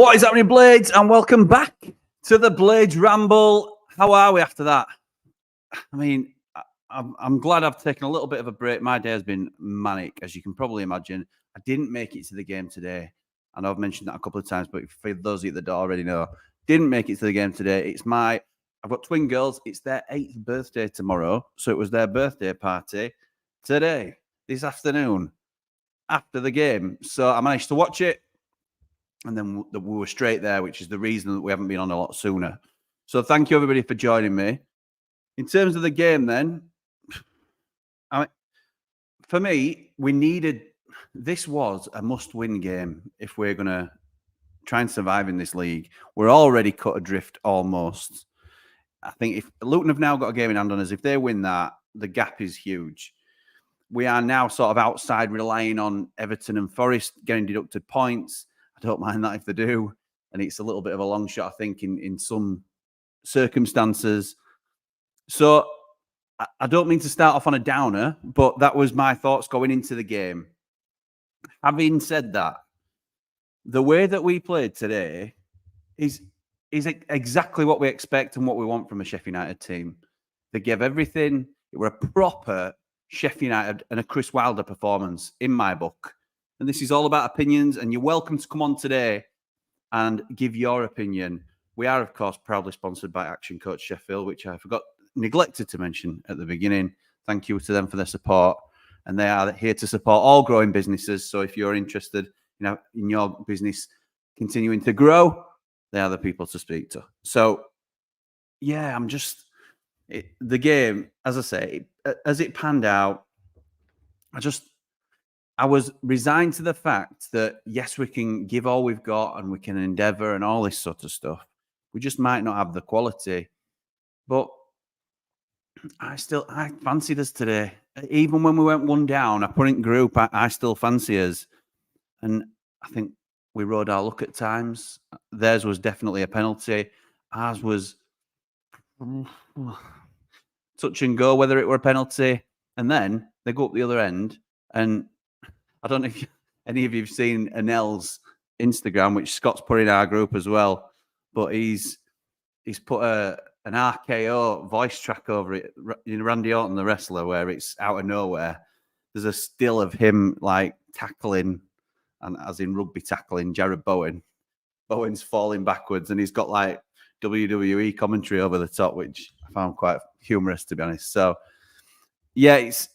What is happening, Blades? And welcome back to the Blades Ramble. How are we after that? I mean, I'm glad I've taken a little bit of a break. My day has been manic, as you can probably imagine. I didn't make it to the game today. I know I've mentioned that a couple of times, but for those at the door already know, didn't make it to the game today. I've got twin girls. It's their 8th birthday tomorrow. So it was their birthday party today, this afternoon, after the game. So I managed to watch it. And then we were straight there, which is the reason that we haven't been on a lot sooner. So thank you, everybody, for joining me. In terms of the game, then, for me, this was a must-win game if we're going to try and survive in this league. We're already cut adrift almost. I think if Luton have now got a game in hand on us, if they win that, the gap is huge. We are now sort of outside relying on Everton and Forest getting deducted points. I don't mind that if they do. And it's a little bit of a long shot, I think, in some circumstances. So I don't mean to start off on a downer, but that was my thoughts going into the game. Having said that, the way that we played today is exactly what we expect and what we want from a Sheffield United team. They gave everything. It were a proper Sheffield United and a Chris Wilder performance in my book. And this is all about opinions, and you're welcome to come on today and give your opinion. We are, of course, proudly sponsored by Action Coach Sheffield, which I neglected to mention at the beginning. Thank you to them for their support. And they are here to support all growing businesses. So if you're interested in your business continuing to grow, they are the people to speak to. So, yeah, the game, as I say, as it panned out, I was resigned to the fact that, yes, we can give all we've got and we can endeavour and all this sort of stuff. We just might not have the quality. But I fancied us today. Even when we went one down, I put in group, I still fancy us. And I think we rode our luck at times. Theirs was definitely a penalty. Ours was touch and go, whether it were a penalty. And then they go up the other end. And I don't know if any of you have seen Anel's Instagram, which Scott's put in our group as well. But he's put an RKO voice track over it, Randy Orton, the wrestler, where it's out of nowhere. There's a still of him like tackling, and as in rugby tackling, Jared Bowen. Bowen's falling backwards, and he's got like WWE commentary over the top, which I found quite humorous, to be honest. So, yeah, it's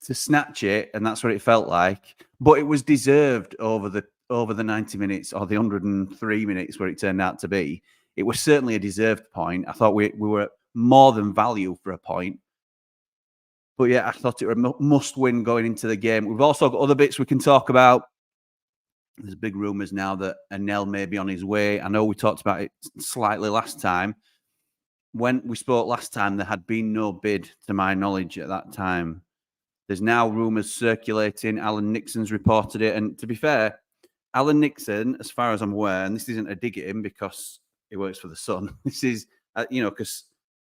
to snatch it, and that's what it felt like. But it was deserved over the 90 minutes or the 103 minutes where it turned out to be. It was certainly a deserved point. I thought we were more than value for a point. But yeah, I thought it was a must-win going into the game. We've also got other bits we can talk about. There's big rumours now that Anel may be on his way. I know we talked about it slightly last time. When we spoke last time, there had been no bid, to my knowledge, at that time. There's now rumours circulating. Alan Nixon's reported it. And to be fair, Alan Nixon, as far as I'm aware, and this isn't a dig at him because he works for the Sun. This is, because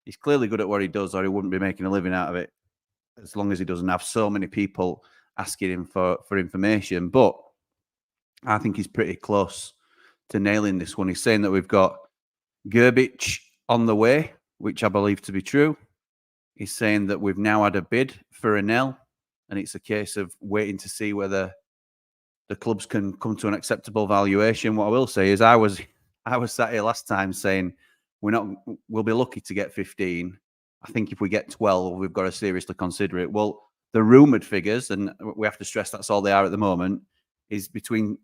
he's clearly good at what he does, or he wouldn't be making a living out of it, as long as he doesn't have so many people asking him for information. But I think he's pretty close to nailing this one. He's saying that we've got Gerbic on the way, which I believe to be true. He's saying that we've now had a bid for Anel, and it's a case of waiting to see whether the clubs can come to an acceptable valuation. What I will say is I was sat here last time saying we'll be lucky to get 15. I think if we get 12, we've got to seriously consider it. Well, the rumoured figures, and we have to stress that's all they are at the moment, is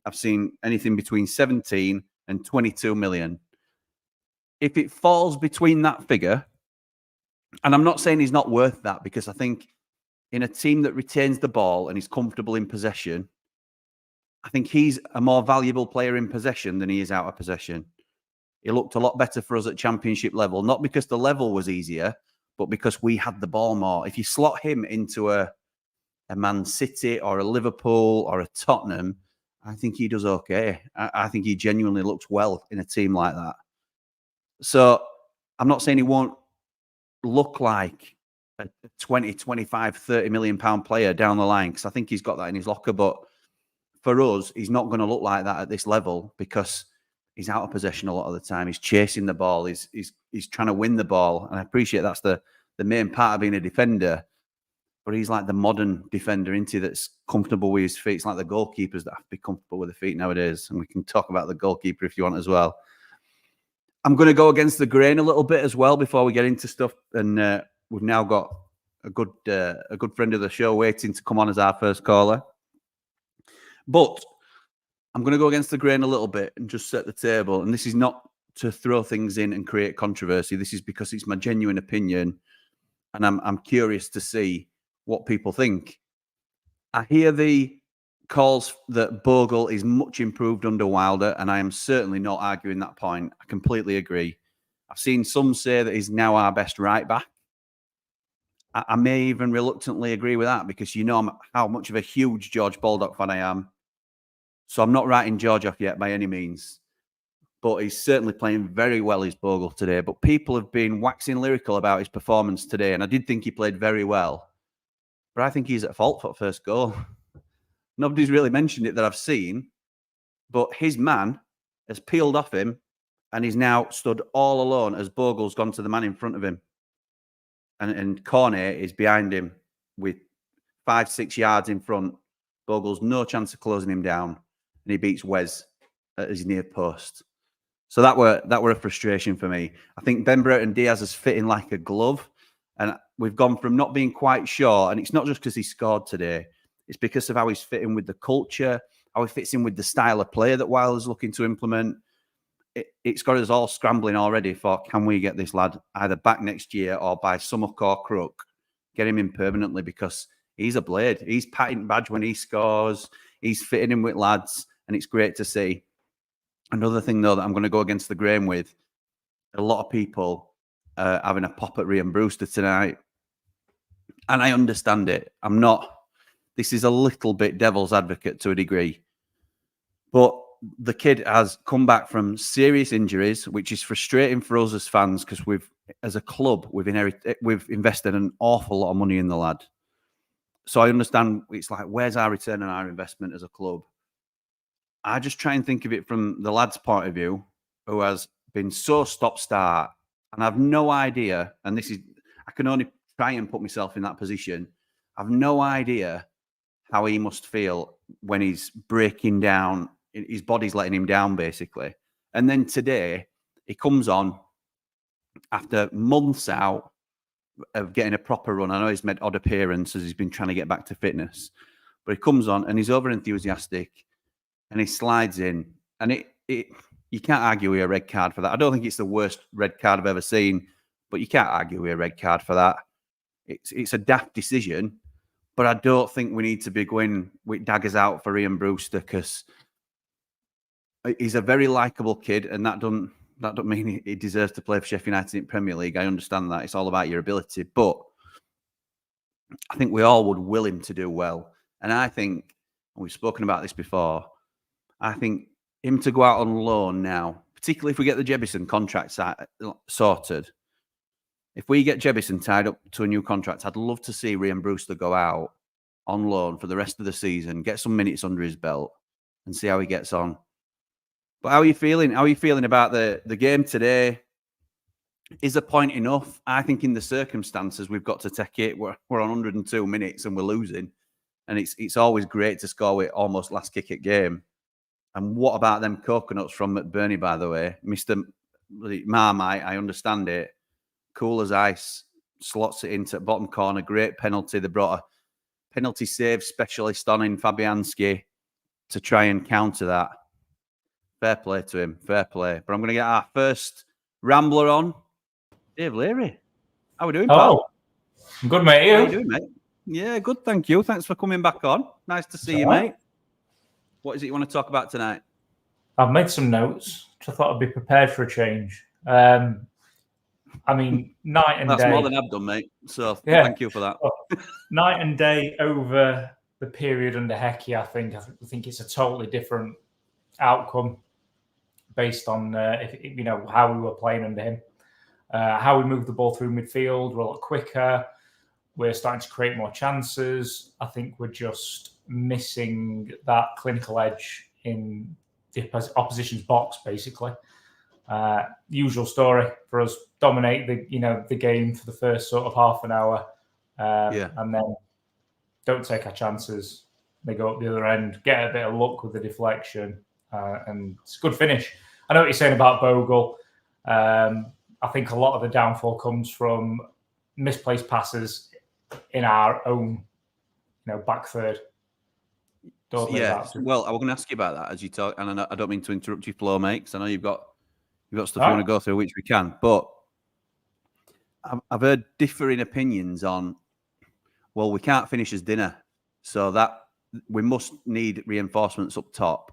I've seen anything between 17 and 22 million. If it falls between that figure, and I'm not saying he's not worth that, because I think in a team that retains the ball and is comfortable in possession, I think he's a more valuable player in possession than he is out of possession. He looked a lot better for us at championship level, not because the level was easier, but because we had the ball more. If you slot him into a Man City or a Liverpool or a Tottenham, I think he does okay. I think he genuinely looks well in a team like that. So I'm not saying he won't look like a 20, 25, 30 million pound player down the line, because I think he's got that in his locker. But for us, he's not going to look like that at this level, because He's out of possession a lot of the time. He's chasing the ball. He's trying to win the ball. And I appreciate that's the main part of being a defender. But he's like the modern defender, isn't he, that's comfortable with his feet. It's like the goalkeepers that have to be comfortable with their feet nowadays. And we can talk about the goalkeeper if you want as well. I'm going to go against the grain a little bit as well before we get into stuff. And we've now got a good friend of the show waiting to come on as our first caller. But I'm going to go against the grain a little bit and just set the table. And this is not to throw things in and create controversy. This is because it's my genuine opinion. And I'm curious to see what people think. I hear the calls that Bogle is much improved under Wilder, and I am certainly not arguing that point. I completely agree. I've seen some say that he's now our best right back. I may even reluctantly agree with that because you know how much of a huge George Baldock fan I am. So I'm not writing George off yet by any means. But he's certainly playing very well, his Bogle, today. But people have been waxing lyrical about his performance today, and I did think he played very well. But I think he's at fault for the first goal. Nobody's really mentioned it that I've seen, but his man has peeled off him and he's now stood all alone as Bogle's gone to the man in front of him. And Cornet is behind him with 5-6 yards in front. Bogle's no chance of closing him down, and he beats Wes at his near post. So that were a frustration for me. I think Ben Brereton Diaz is fitting like a glove. And we've gone from not being quite sure, and it's not just because he scored today. It's because of how he's fitting with the culture, how he fits in with the style of play that Wilder's looking to implement. It's got us all scrambling already for, can we get this lad either back next year or by some hook or crook, get him in permanently, because he's a blade. He's patting badge when he scores. He's fitting in with lads, and it's great to see. Another thing, though, that I'm going to go against the grain with, a lot of people having a pop at Ryan Brewster tonight. And I understand it. This is a little bit devil's advocate to a degree. But the kid has come back from serious injuries, which is frustrating for us as fans because as a club, we've invested an awful lot of money in the lad. So I understand it's like, where's our return on our investment as a club? I just try and think of it from the lad's point of view, who has been so stop-start. And I've no idea, and I can only try and put myself in that position. I've no idea how he must feel when he's breaking down, his body's letting him down, basically. And then today, he comes on after months out of getting a proper run. I know he's made odd appearances, he's been trying to get back to fitness. But he comes on and he's over-enthusiastic and he slides in. And you can't argue with a red card for that. I don't think it's the worst red card I've ever seen, but you can't argue with a red card for that. It's a daft decision, but I don't think we need to be going with daggers out for Ryan Brewster because he's a very likeable kid, and that don't mean he deserves to play for Sheffield United in Premier League. I understand that. It's all about your ability, but I think we all would will him to do well. And I think, and we've spoken about this before, I think him to go out on loan now, particularly if we get the Jebison contract sorted. If we get Jebison tied up to a new contract, I'd love to see Ryan Brewster go out on loan for the rest of the season, get some minutes under his belt, and see how he gets on. But how are you feeling? How are you feeling about the game today? Is a point enough? I think in the circumstances, we've got to take it. We're on 102 minutes and we're losing. And it's always great to score with almost last kick at game. And what about them coconuts from McBurney, by the way? Mr. Marmite, I understand it. Cool as ice. Slots it into the bottom corner. Great penalty. They brought a penalty save specialist on in Fabianski to try and counter that. Fair play to him. Fair play. But I'm going to get our first Rambler on. Dave Leary. How are we doing, pal? I'm good, mate. How are you doing, mate? Yeah, good. Thank you. Thanks for coming back on. Nice to see you, mate. What is it you want to talk about tonight? I've made some notes, which I thought I'd be prepared for a change. I mean, night and day. That's more than I've done, mate. So thank you for that. Night and day over the period under Hecky, I think it's a totally different outcome based on how we were playing under him. How we moved the ball through midfield, we're a lot quicker. We're starting to create more chances. I think we're just missing that clinical edge in the opposition's box, basically. Usual story for us: dominate the game for the first sort of half an hour, and then don't take our chances. They go up the other end, get a bit of luck with the deflection, and it's a good finish. I know what you're saying about Bogle. I think a lot of the downfall comes from misplaced passes in our own, back third. Well, I was going to ask you about that as you talk, and I don't mean to interrupt your flow, mate, because I know you've got stuff you want to go through, which we can. But I've heard differing opinions on, well, we can't finish his dinner, so that we must need reinforcements up top.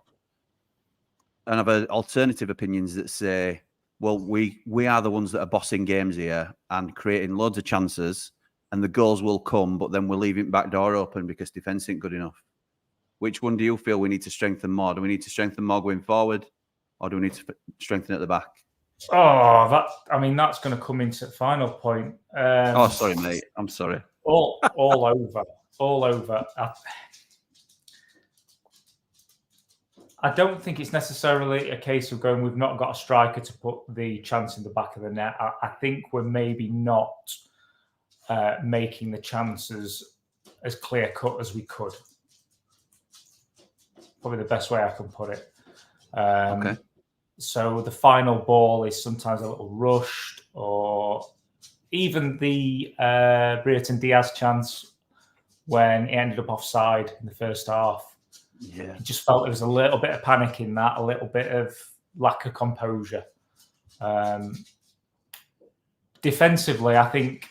And I've heard alternative opinions that say, well, we are the ones that are bossing games here and creating loads of chances, and the goals will come, but then we're leaving back door open because defence ain't good enough. Which one do you feel we need to strengthen more? Do we need to strengthen more going forward, or do we need to strengthen at the back? Oh, that's going to come into the final point. Sorry, mate. I'm sorry. All over. I don't think it's necessarily a case of going, we've not got a striker to put the chance in the back of the net. I think we're maybe not making the chances as clear cut as we could. Probably the best way I can put it. Okay. So the final ball is sometimes a little rushed, or even the Brereton Diaz chance when it ended up offside in the first half. Yeah, I just felt there was a little bit of panic in that, a little bit of lack of composure. Defensively, I think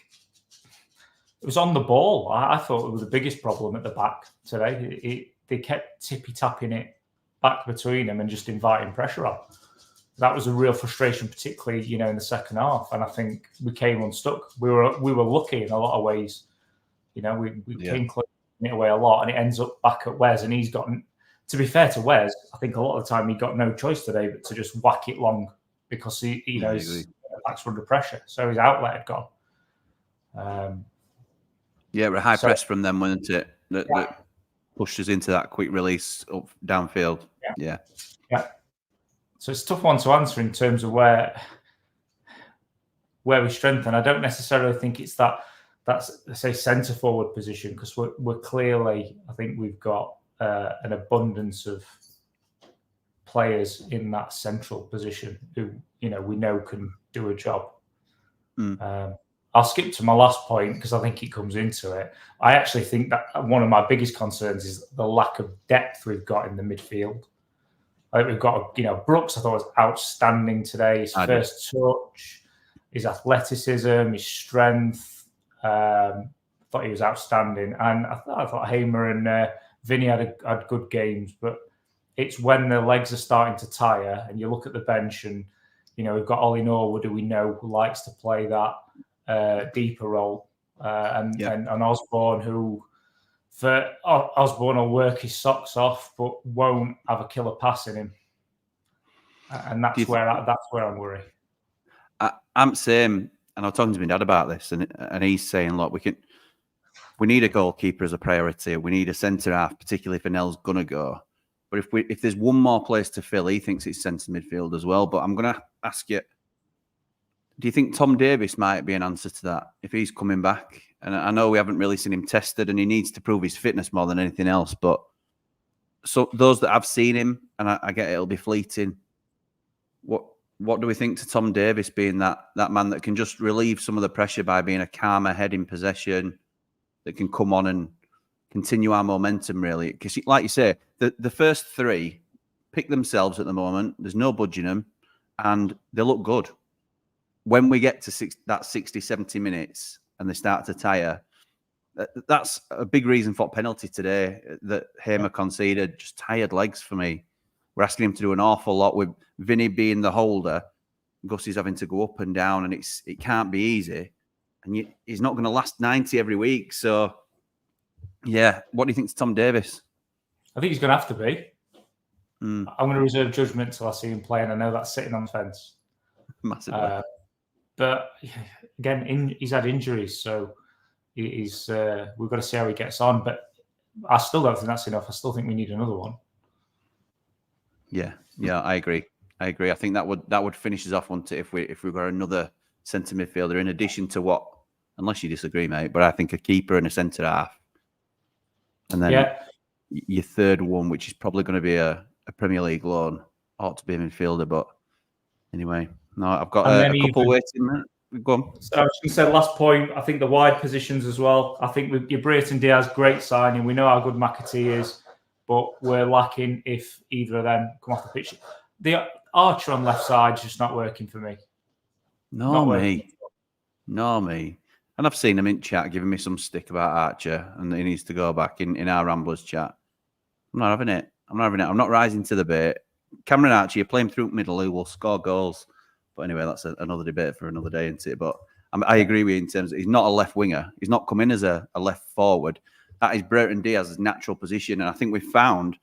it was on the ball. I thought it was the biggest problem at the back today. They kept tippy-tapping it back between them and just inviting pressure on. That was a real frustration, particularly, in the second half. And I think we came unstuck. We were lucky in a lot of ways. We came close it away a lot, and it ends up back at Wes. And he's gotten, to be fair to Wes, I think a lot of the time he got no choice today but to just whack it long because he knows his backs were under pressure. So his outlet had gone. We're a high press from them, wasn't it? That pushed us into that quick release up downfield. Yeah. So it's a tough one to answer in terms of where we strengthen. I don't necessarily think it's that's say centre forward position, because we're clearly, I think we've got an abundance of players in that central position who we know can do a job. I'll skip to my last point because I think it comes into it. I actually think that one of my biggest concerns is the lack of depth we've got in the midfield. I think we've got, Brooks, I thought was outstanding today. His first touch, his athleticism, his strength. I thought he was outstanding. And I thought Hamer and Vinny had good games. But it's when the legs are starting to tire and you look at the bench and, we've got Ollie Norwood, who we know who likes to play that deeper role. And Osborne, who... Osborne will work his socks off, but won't have a killer pass in him, and that's where I'm worried. I'm same, and I was talking to my dad about this, and he's saying, look, we need a goalkeeper as a priority. We need a centre half, particularly if Nell's gonna go. But if there's one more place to fill, he thinks it's centre midfield as well. But I'm gonna ask you, do you think Tom Davies might be an answer to that if he's coming back? And I know we haven't really seen him tested, and he needs to prove his fitness more than anything else. But so those that have seen him, and I get it'll be fleeting. What do we think to Tom Davies being that man that can just relieve some of the pressure by being a calmer head in possession, that can come on and continue our momentum, really? Because, like you say, the first three pick themselves at the moment. There's no budging them, and they look good. When we get to that 60, 70 minutes and they start to tire, that's a big reason for penalty today that Hamer conceded. Just tired legs for me. We're asking him to do an awful lot with Vinny being the holder. Gussie's having to go up and down, and it can't be easy. And he's not going to last 90 every week. So, what do you think to Tom Davies? I think he's going to have to be. I'm going to reserve judgment till I see him play, and I know that's sitting on the fence. Massively. But again, he's had injuries, so we've got to see how he gets on. But I still don't think that's enough. I still think we need another one. Yeah, I agree. I think that would finish us off, wouldn't it, if we got another centre midfielder in addition to what, unless you disagree, mate, but I think a keeper and a centre half. And then your third one, which is probably going to be a Premier League loan, ought to be a midfielder. But anyway, no, I've got a couple waiting, mate. Go on. So I was going to say, last point, I think the wide positions as well. I think with your Brayton Diaz, great signing. We know how good McAtee is, but we're lacking if either of them come off the pitch. The Archer on left side is just not working for me. No, me. And I've seen him in chat giving me some stick about Archer, and he needs to go back in our Ramblers chat. I'm not having it. I'm not rising to the bait. Cameron Archer, you play him through middle, who will score goals. But anyway, that's another debate for another day, isn't it? But I agree with you in terms of he's not a left winger. He's not come in as a left forward. That is Brayton Diaz's natural position. And I think we found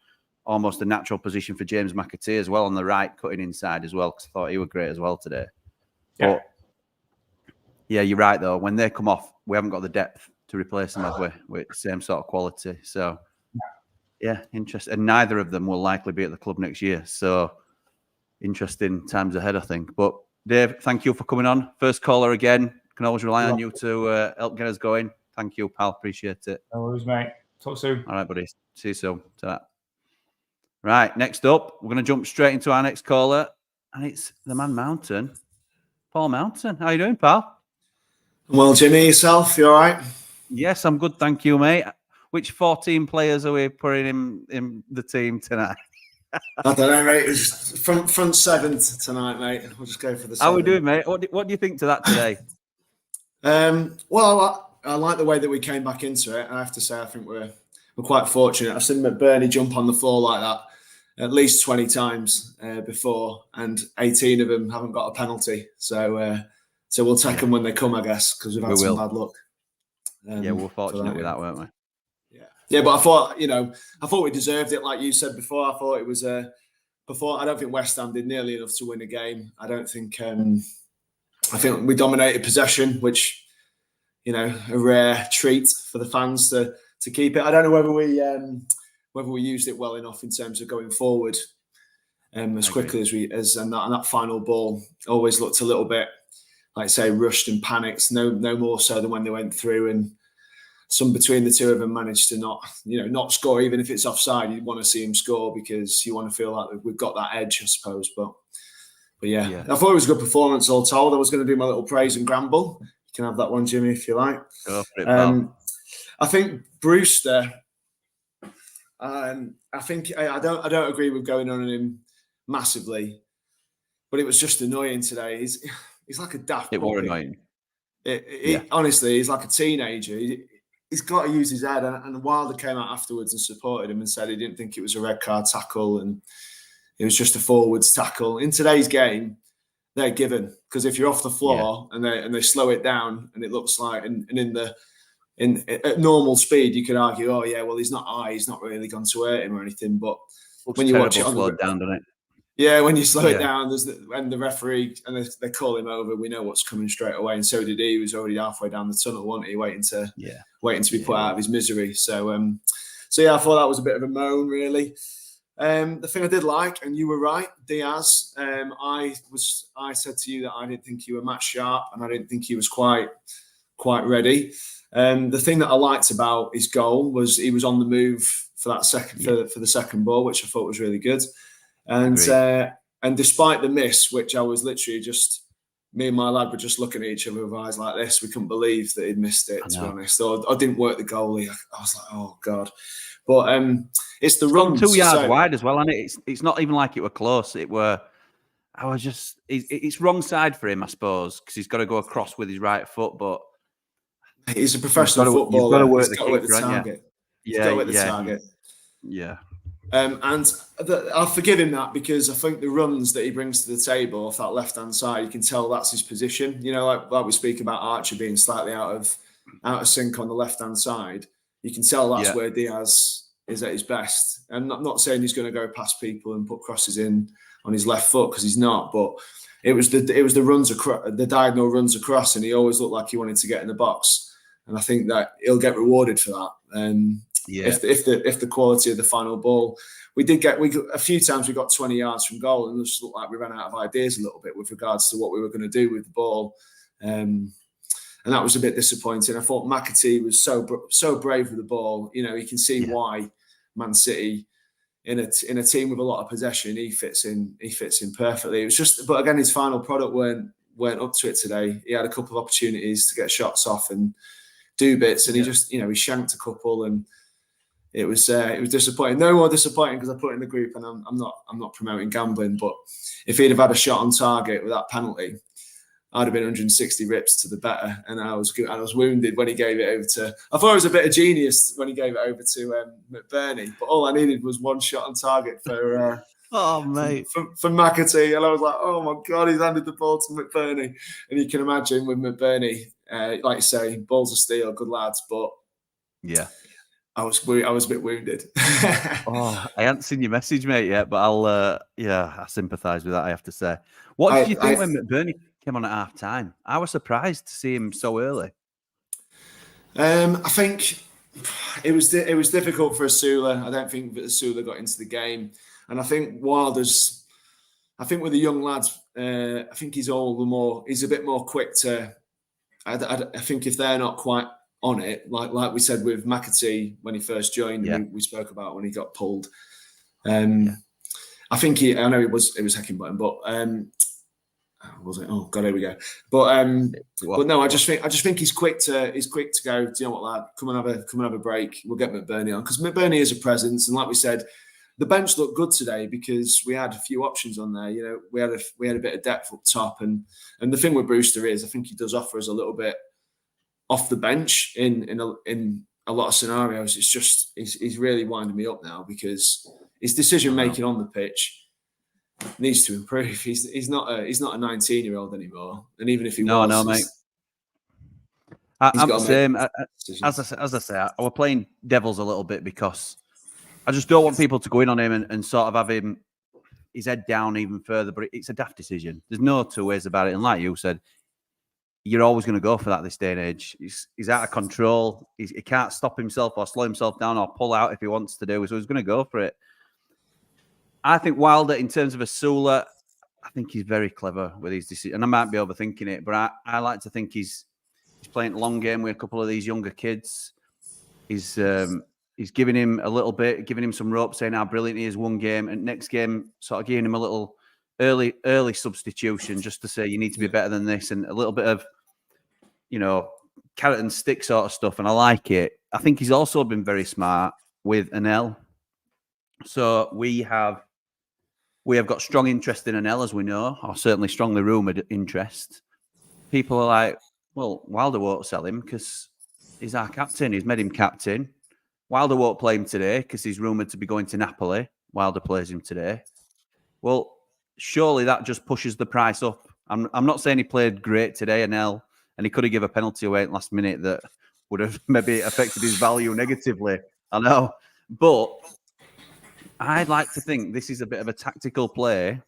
almost a natural position for James McAtee as well on the right, cutting inside as well, because I thought he was great as well today. Yeah. But yeah, you're right, though. When they come off, we haven't got the depth to replace them, have we? With the same sort of quality. So, yeah, interesting. And neither of them will likely be at the club next year. So, interesting times ahead, I think. But, Dave, thank you for coming on. First caller again. Can always rely on you to help get us going. Thank you, pal. Appreciate it. No worries, mate. Talk soon. All right, buddy. See you soon. Ta-ra. Right, next up, we're going to jump straight into our next caller. And it's the man Mountain, Paul Mountain. How you doing, pal? Well, Jimmy, yourself, you all right? Yes, I'm good, thank you, mate. Which 14 players are we putting in the team tonight? I don't know, mate. It's front seventh tonight, mate. We'll just go for the seven. How are we doing, mate? What do you think to that today? Well, I like the way that we came back into it. I have to say, I think we're quite fortunate. I've seen McBurney jump on the floor like that at least 20 times before, and 18 of them haven't got a penalty. So we'll take them when they come, I guess, because we've had some bad luck. Yeah, we're fortunate with that, weren't we? Yeah, but I thought we deserved it, like you said before. I thought it was before. I don't think West Ham did nearly enough to win a game. I don't think. I think we dominated possession, which a rare treat for the fans to keep it. I don't know whether we used it well enough in terms of going forward as quickly as and that final ball always looked a little bit, like I say, rushed and panicked. No more so than when they went through, and some between the two of them managed to not score, even if it's offside. You want to see them score because you want to feel like we've got that edge, I suppose. But yeah, I thought it was a good performance all told. I was going to do my little praise and Ramble. You can have that one, Jimmy, if you like. Go for it, pal. I think Brewster. I don't agree with going on him massively, but it was just annoying today. He's like a daft. It was annoying. Honestly, he's like a teenager. He's got to use his head. And Wilder came out afterwards and supported him and said he didn't think it was a red card tackle and it was just a forwards tackle. In today's game, they're given, because if you're off the floor and they slow it down and it looks like at normal speed, you could argue, oh yeah, well he's not really gone to hurt him or anything. But when you watch it slowed down, doesn't it? Yeah, when you slow it down, and the referee and they call him over, we know what's coming straight away. And so did he. He was already halfway down the tunnel, wasn't he? Waiting to be put out of his misery. So I thought that was a bit of a moan, really. The thing I did like, and you were right, Diaz. I said to you that I didn't think he was match sharp, and I didn't think he was quite ready. The thing that I liked about his goal was he was on the move for that second for the second ball, which I thought was really good. And despite the miss, which I was literally me and my lad were just looking at each other with eyes like this. We couldn't believe that he'd missed it, to be honest. So I didn't work the goalie. I was like, oh God. But it's the runs. 2 yards wide as well, and it's not even like it were close. It's wrong side for him, I suppose, because he's got to go across with his right foot. But he's a professional footballer. He's got to work the target. He's got to work the target. Yeah. And I'll forgive him that, because I think the runs that he brings to the table off that left-hand side, you can tell that's his position. Like we speak about Archer being slightly out of sync on the left-hand side. You can tell that's where Diaz is at his best. And I'm not saying he's going to go past people and put crosses in on his left foot, because he's not. But it was the runs across, the diagonal runs across, and he always looked like he wanted to get in the box. And I think that he'll get rewarded for that. if the quality of the final ball. A few times we got 20 yards from goal, and it just looked like we ran out of ideas a little bit with regards to what we were going to do with the ball. And that was a bit disappointing. I thought McAtee was so brave with the ball. You know, you can see why Man City, in a team with a lot of possession, he fits in perfectly. It was just, but again, his final product weren't up to it today. He had a couple of opportunities to get shots off and do bits, and he just, you know, he shanked a couple, and it was disappointing. No more disappointing because I put it in the group, and I'm not promoting gambling, but if he'd have had a shot on target with that penalty, I'd have been 160 rips to the better, and I was wounded when he gave it over to. I thought it was a bit of genius when he gave it over to McBurney, but all I needed was one shot on target for for McAtee, and I was like, oh my god, he's handed the ball to McBurney, and you can imagine with McBurney, like you say, balls of steel, good lads, but yeah. I was a bit wounded. I hadn't seen your message, mate, yet, but I sympathise with that, I have to say. What did you think when McBurney came on at half time? I was surprised to see him so early. I think it was difficult for Asula. I don't think that Asula got into the game, and I think Wilder's. I think with the young lads, I think he's a bit more quick to. I think if they're not quite on it, like we said with McAtee when he first joined, we spoke about when he got pulled. I think I know it was Heckingbottom, but was it? Oh God, here we go. But no, I just think he's quick to go. Do you know what, lad? Come and have a break. We'll get McBurney on, because McBurney is a presence, and like we said, the bench looked good today because we had a few options on there. You know, we had a bit of depth up top, and the thing with Brewster is I think he does offer us a little bit off the bench in a lot of scenarios. It's just he's really winding me up now because his decision making on the pitch needs to improve. He's not a 19-year-old anymore, and even if he was, no, mate. I'm the same. As I say, I was playing devils a little bit because I just don't want people to go in on him and sort of have him his head down even further. But it's a daft decision. There's no two ways about it. And like you said, you're always going to go for that this day and age. He's out of control. He can't stop himself or slow himself down or pull out if he wants to do. So he's going to go for it. I think Wilder, in terms of Asula, I think he's very clever with his decision. And I might be overthinking it, but I like to think he's playing long game with a couple of these younger kids. He's giving him a little bit, giving him some rope, saying how brilliant he is one game, and next game sort of giving him a little early substitution just to say you need to be better than this, and a little bit of, you know, carrot and stick sort of stuff. And I like it. I think he's also been very smart with Anel. So we have got strong interest in Anel, as we know, or certainly strongly rumoured interest. People are like, well, Wilder won't sell him because he's our captain. He's made him captain. Wilder won't play him today because he's rumoured to be going to Napoli. Wilder plays him today. Well, surely that just pushes the price up. I'm not saying he played great today, Anel, and he could have given a penalty away at the last minute that would have maybe affected his value negatively. I know. But I'd like to think this is a bit of a tactical play.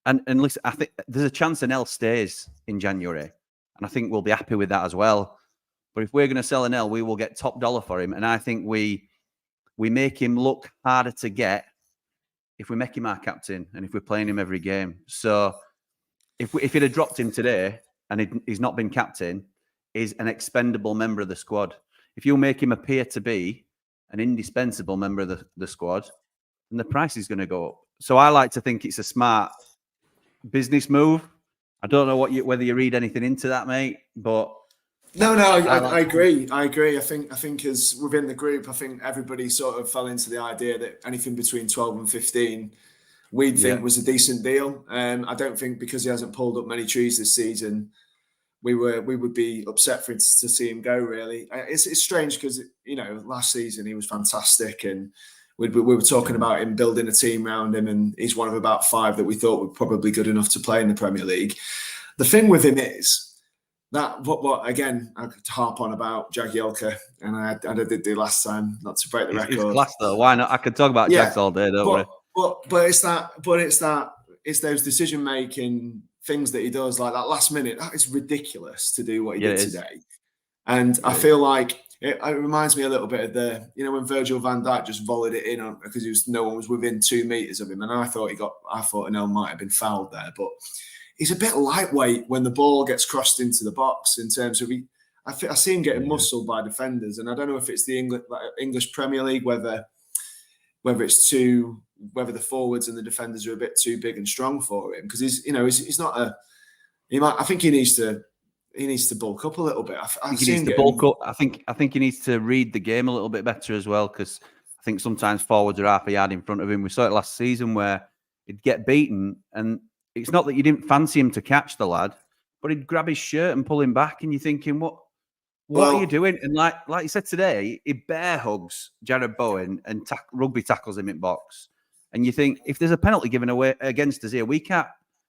And listen, I think there's a chance Anel stays in January. And I think we'll be happy with that as well. But if we're going to sell Anel, we will get top dollar for him. And I think we make him look harder to get if we make him our captain and if we're playing him every game. So if he'd have dropped him today and he's not been captain, he's an expendable member of the squad. If you make him appear to be an indispensable member of the squad, then the price is going to go up. So I like to think it's a smart business move. I don't know whether you read anything into that, mate, but no, I agree. I think as within the group, I think everybody sort of fell into the idea that anything between 12 and 15 we'd think was a decent deal. I don't think because he hasn't pulled up many trees this season, we would be upset to see him go, really. It's strange because, you know, last season he was fantastic, and we were talking about him building a team around him, and he's one of about 5 that we thought were probably good enough to play in the Premier League. The thing with him is that what again, I could harp on about Jagielka, and I did do last time, not to break the record. It's class though. Why not? I could talk about Jags all day, don't we? But it's those decision making things that he does, like that last minute. That is ridiculous to do what he did today. And I feel like it reminds me a little bit of when Virgil van Dijk just volleyed it in because no one was within 2 meters of him, and I thought Anel might have been fouled there, but he's a bit lightweight when the ball gets crossed into the box. In terms of I see him getting muscled by defenders, and I don't know if it's the English Premier League, whether the forwards and the defenders are a bit too big and strong for him, because he's not I think he needs to bulk up a little bit. I think he needs to bulk up. I think he needs to read the game a little bit better as well, because I think sometimes forwards are half a yard in front of him. We saw it last season where he'd get beaten, and it's not that you didn't fancy him to catch the lad, but he'd grab his shirt and pull him back, and you're thinking, what are you doing? And like you said today, he bear hugs Jared Bowen and rugby tackles him in box. And you think, if there's a penalty given away against us here,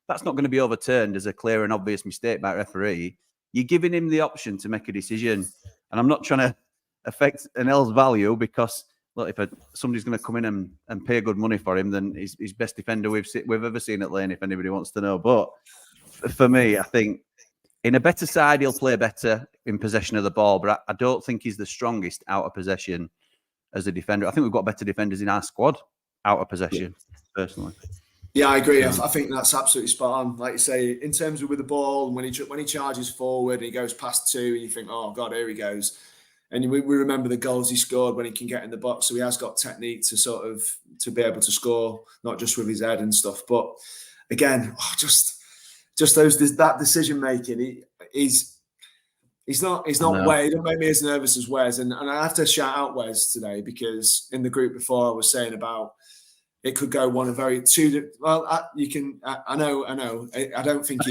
that's not going to be overturned as a clear and obvious mistake by a referee. You're giving him the option to make a decision. And I'm not trying to affect Anel's value, because look, if somebody's going to come in and pay good money for him, then he's best defender we've ever seen at Lane, if anybody wants to know. But for me, I think in a better side, he'll play better in possession of the ball, but I don't think he's the strongest out of possession as a defender. I think we've got better defenders in our squad out of possession, personally. Yeah, I agree. I think that's absolutely spot on. Like you say, in terms of with the ball, and when he charges forward and he goes past 2, and you think, oh God, here he goes. And we remember the goals he scored when he can get in the box. So he has got technique to be able to score, not just with his head and stuff. But again, just that decision making. He's not Wes. He don't make me as nervous as Wes. And I have to shout out Wes today, because in the group before I was saying about it could go one of you can. I know. I don't think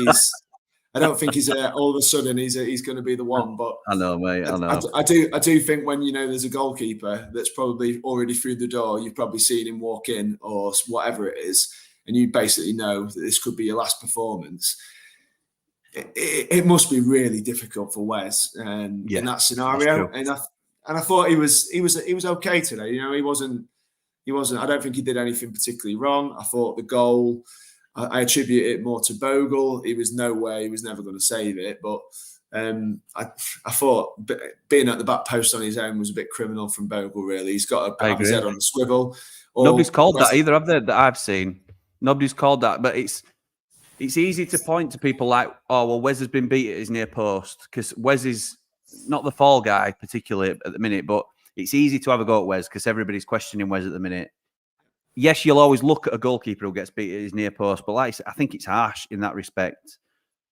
he's all of a sudden he's going to be the one. But I know, mate. I know. I do think when there's a goalkeeper that's probably already through the door, you've probably seen him walk in or whatever it is, and you basically know that this could be your last performance. It must be really difficult for Wes in that scenario. And I thought he was okay today. He wasn't. I don't think he did anything particularly wrong. I thought the goal, I attribute it more to Bogle. He was never going to save it. But I thought being at the back post on his own was a bit criminal from Bogle, really. He's got to have his head on a swivel. Nobody's called that either, have they, that I've seen? Nobody's called that. But it's easy to point to people like, oh, well, Wes has been beat at his near post, because Wes is not the fall guy particularly at the minute, but it's easy to have a go at Wes because everybody's questioning Wes at the minute. Yes, you'll always look at a goalkeeper who gets beat at his near post, but I think it's harsh in that respect.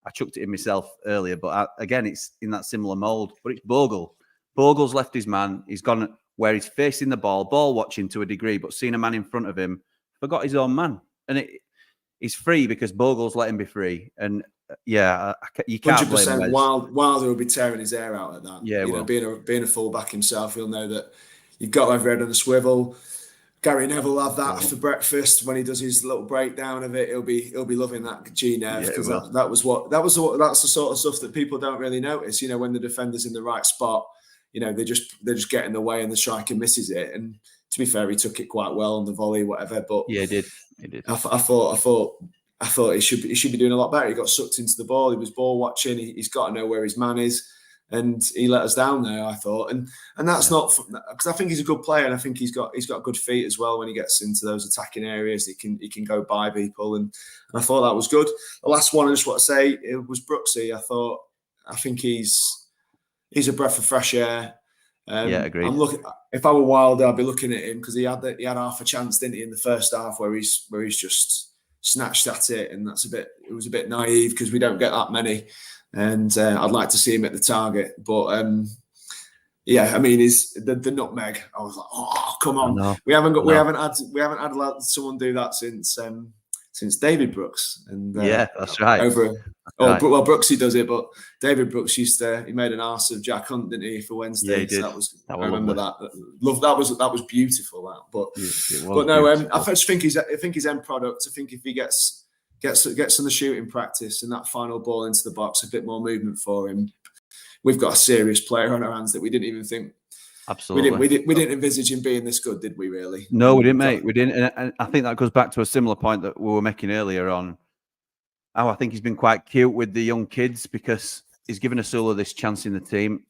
I chucked it in myself earlier, but again, it's in that similar mould. But it's Bogle. Bogle's left his man. He's gone where he's facing the ball watching to a degree, but seeing a man in front of him, forgot his own man. And he's free because Bogle's let him be free. And you can't 100%. Blame Wes. Wilder will be tearing his hair out at that. Yeah, being a fullback himself, he'll know that you've got to have your head on a swivel. Gary Neville will have that for breakfast when he does his little breakdown of it. He'll be loving that G-Nev, because that's the sort of stuff that people don't really notice. When the defender's in the right spot, they just get in the way and the striker misses it. And to be fair, he took it quite well on the volley, whatever. But yeah, he did. I thought he should be doing a lot better. He got sucked into the ball. He was ball watching. He's got to know where his man is, and he let us down there, I thought. And that's not because I think he's a good player, and I think he's got good feet as well when he gets into those attacking areas. He can go by people, and I thought that was good. The last one I just want to say, it was Brooksy. I think he's a breath of fresh air. Agreed. If I were Wilder, I'd be looking at him because he had half a chance, didn't he, in the first half where he's just snatched at it, and it was a bit naive because we don't get that many, and I'd like to see him at the target. But is the nutmeg. I was like, oh, come on, we haven't had someone do that since David Brooks, and that's right. Well, Brooksy does it, but David Brooks he made an arse of Jack Hunt, didn't he, for Wednesday? Yeah, he did. So I remember that. That was beautiful. But no, I just think he's end product. I think if he gets on the shooting practice and that final ball into the box, a bit more movement for him, we've got a serious player on our hands that we didn't even think. Absolutely, we didn't envisage him being this good, did we? Really? No, we didn't, mate. We didn't, and I think that goes back to a similar point that we were making earlier on. I think he's been quite cute with the young kids because he's given Asula this chance in the team.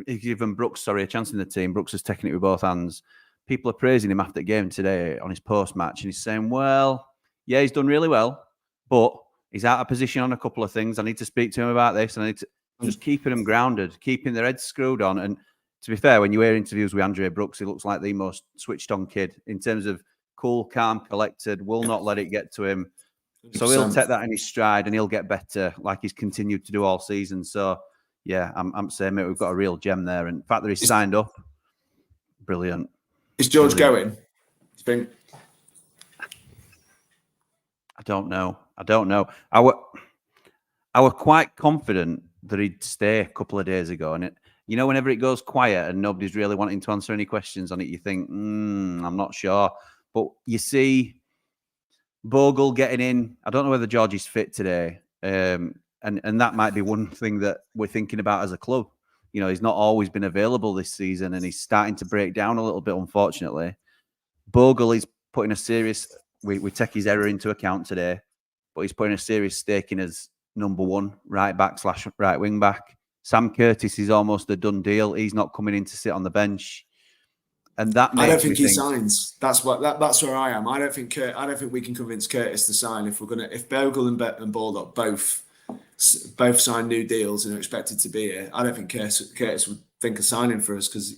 he's given Brooks, a chance in the team. Brooks has taken it with both hands. People are praising him after the game today on his post-match, and he's saying, well, yeah, he's done really well, but he's out of position on a couple of things. I need to speak to him about this, and I need to just keeping them grounded, keeping their heads screwed on. And to be fair, when you hear interviews with Andre Brooks, he looks like the most switched-on kid in terms of cool, calm, collected, will not let it get to him. So he'll take that in his stride, and he'll get better like he's continued to do all season. So, yeah, I'm saying, mate, we've got a real gem there. And the fact that he's signed up, brilliant. Is George going? It's been... I don't know. I were quite confident that he'd stay a couple of days ago. And whenever it goes quiet and nobody's really wanting to answer any questions on it, you think, I'm not sure. But you see Bogle getting in. I don't know whether George is fit today. And that might be one thing that we're thinking about as a club. He's not always been available this season, and he's starting to break down a little bit, unfortunately. Bogle is putting a serious... We take his error into account today, but he's putting a serious stake in as number one right back / right wing back. Sam Curtis is almost a done deal. He's not coming in to sit on the bench, and that makes I don't think he signs. That's where I am. I don't think we can convince Curtis to sign if Bogle and Baldock both sign new deals and are expected to be here. I don't think Curtis would think of signing for us because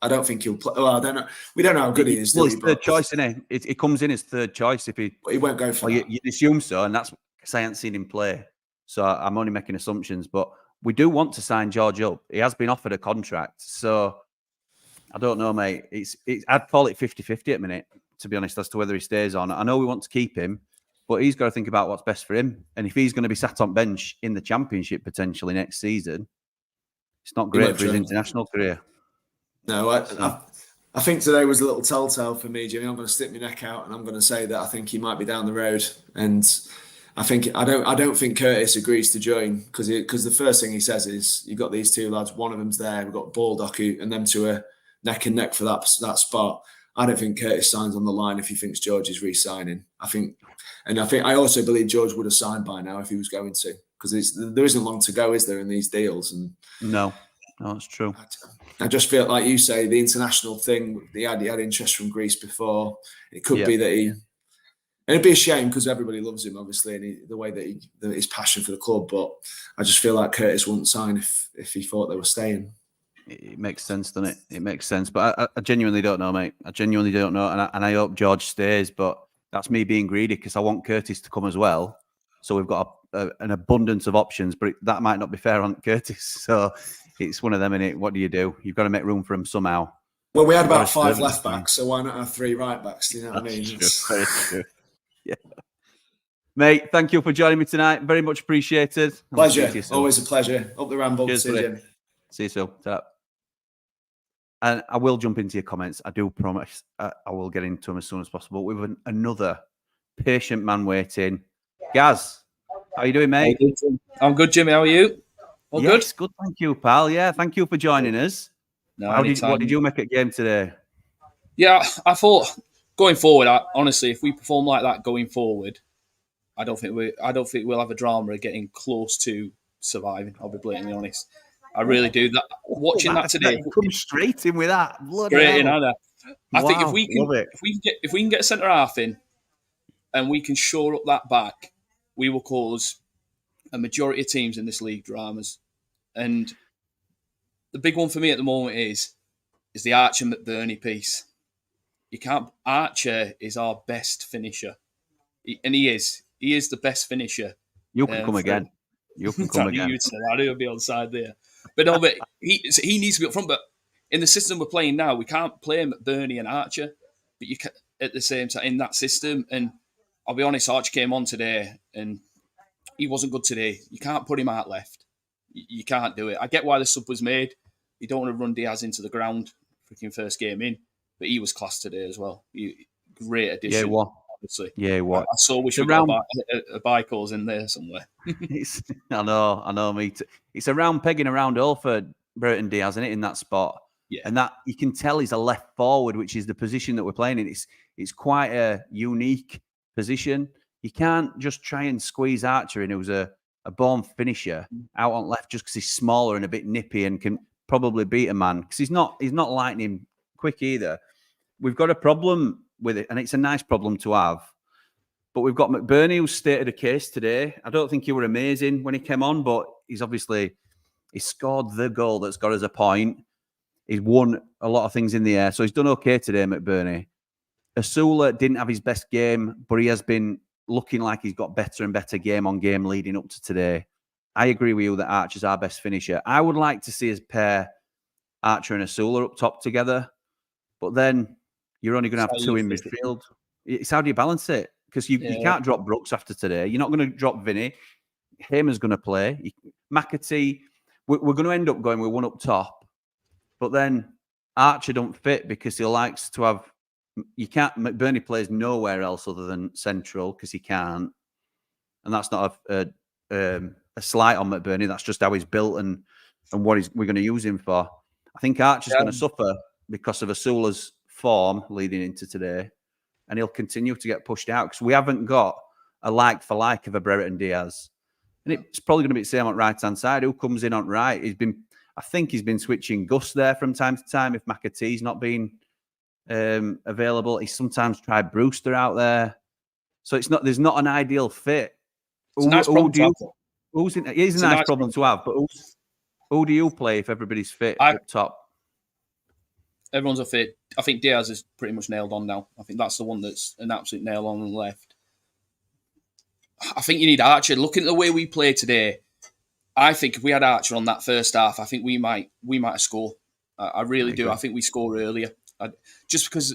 I don't think he'll play. Well, I don't know. We don't know how good he is. Well, it's third choice, isn't it? It comes in as third choice if he. But he won't go for that. You'd assume so, and that's because I haven't seen him play. So I'm only making assumptions, but we do want to sign George up. He has been offered a contract, so I don't know, mate. I'd call it 50-50 at the minute, to be honest, as to whether he stays on. I know we want to keep him, but he's got to think about what's best for him. And if he's going to be sat on bench in the Championship potentially next season, it's not great for his international career. No, I think today was a little telltale for me, Jimmy. I'm going to stick my neck out and I'm going to say that I think he might be down the road. And I don't think Curtis agrees to join because the first thing he says is, you've got these two lads, one of them's there, we've got Baldock and them two are neck and neck for that spot. I don't think Curtis signs on the line if he thinks George is re-signing. I also believe George would have signed by now if he was going to, because there isn't long to go, is there, in these deals? And no, it's true. I just feel like you say the international thing. He had interest from Greece before. It could be that and it'd be a shame because everybody loves him, obviously, and the way that his passion for the club. But I just feel like Curtis wouldn't sign if he thought they were staying. It makes sense, doesn't it? It makes sense. But I genuinely don't know, mate. I genuinely don't know. And I hope George stays. But that's me being greedy because I want Curtis to come as well. So we've got an abundance of options. But that might not be fair on Curtis. So it's one of them, innit? What do? You've got to make room for him somehow. Well, we had about 5 left backs. So why not have 3 right backs? Do you know what I mean? Very true. Yeah. Mate, thank you for joining me tonight. Very much appreciated. Pleasure. Always a pleasure. Up the Ramble. Cheers, see you, Jim. See you soon. Ta-ra. And I will jump into your comments. I do promise I will get into them as soon as possible. We have another patient man waiting. Gaz, how are you doing, mate? I'm good, Jimmy. How are you? All good? Good, thank you, pal. Yeah, thank you for joining us. No, what did you make at game today? Yeah, I thought going forward, honestly, if we perform like that going forward, I don't think we'll have a drama of getting close to surviving. I'll be blatantly honest. I really do. Watching that today, come straight in with that. Straight in, I think if we can get a centre half in, and we can shore up that back, we will cause a majority of teams in this league dramas. And the big one for me at the moment is the Archer McBurney piece. Archer is our best finisher, and he is the best finisher. You can come again. You can come again. You'd say that. He'll be on side there. But no, but he needs to be up front. But in the system we're playing now, we can't play McBurney and Archer. But you can, at the same time, in that system. And I'll be honest, Archer came on today and he wasn't good today. You can't put him out left. You can't do it. I get why the sub was made. You don't want to run Diaz into the ground, freaking first game in. But he was class today as well. Great addition. Yeah, what? Obviously. Yeah, what? I saw we should have a Bicals in there somewhere. I know, me too. It's a round pegging around hole for Burton Diaz, isn't it, in that spot? Yeah. And that you can tell he's a left forward, which is the position that we're playing in. It's quite a unique position. You can't just try and squeeze Archer in, who's a a born finisher out on left just because he's smaller and a bit nippy and can probably beat a man because he's not lightning quick either. We've got a problem with it, and it's a nice problem to have. But we've got McBurney, who stated a case today. I don't think he were amazing when he came on, but he scored the goal that's got us a point. He's won a lot of things in the air, so he's done okay today, McBurney. Asula didn't have his best game, but he has been looking like he's got better and better game on game leading up to today. I agree with you that Archer's our best finisher. I would like to see us pair Archer and Asula up top together, but then you're only going to have two in midfield. It's how do you balance it? Because you can't drop Brooks after today. You're not going to drop Vinny. Hamer's going to play. McAtee, we're going to end up going with one up top, but then Archer don't fit because he likes to have. You can't. McBurney plays nowhere else other than central because he can't, and that's not a slight on McBurney. That's just how he's built and what we're going to use him for. I think Archer's going to suffer because of Asula's form leading into today, and he'll continue to get pushed out because we haven't got a like for like of a Brereton Diaz, and it's probably going to be the same on right hand side. Who comes in on right? I think he's been switching Gus there from time to time if McAtee's not been available. He's sometimes tried Brewster out there, so there's not an ideal fit. It's a nice problem to have. It is a nice problem to have, but who do you play if everybody's fit up top? Everyone's a fit. I think Diaz is pretty much nailed on now. I think that's the one that's an absolute nail on the left. I think you need Archer. Looking at the way we played today, I think if we had Archer on that first half, I think we might have scored. I really do. I think we score earlier. Just because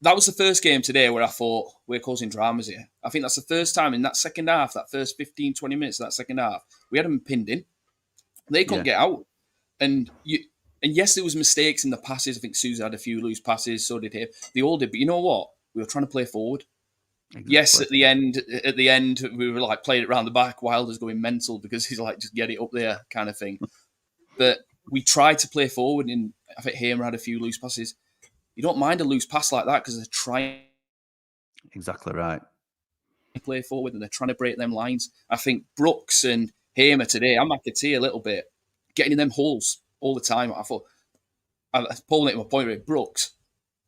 that was the first game today where I thought we're causing dramas here. I think that's the first time in that second half, that first 15, 20 minutes of that second half, we had them pinned in. They couldn't get out. And yes, there was mistakes in the passes. I think Suze had a few loose passes, so did he. They all did. But you know what? We were trying to play forward. Exactly. Yes, at the end, we were like playing it around the back. Wilder's going mental because he's like, just get it up there kind of thing. But we tried to play forward, and I think Hamer had a few loose passes. You don't mind a loose pass like that because they're trying. Exactly right. Play forward, and they're trying to break them lines. I think Brooks and Hamer today, I'm McAtee a little bit, getting in them holes all the time. I thought, I'm pulling it to my point with Brooks,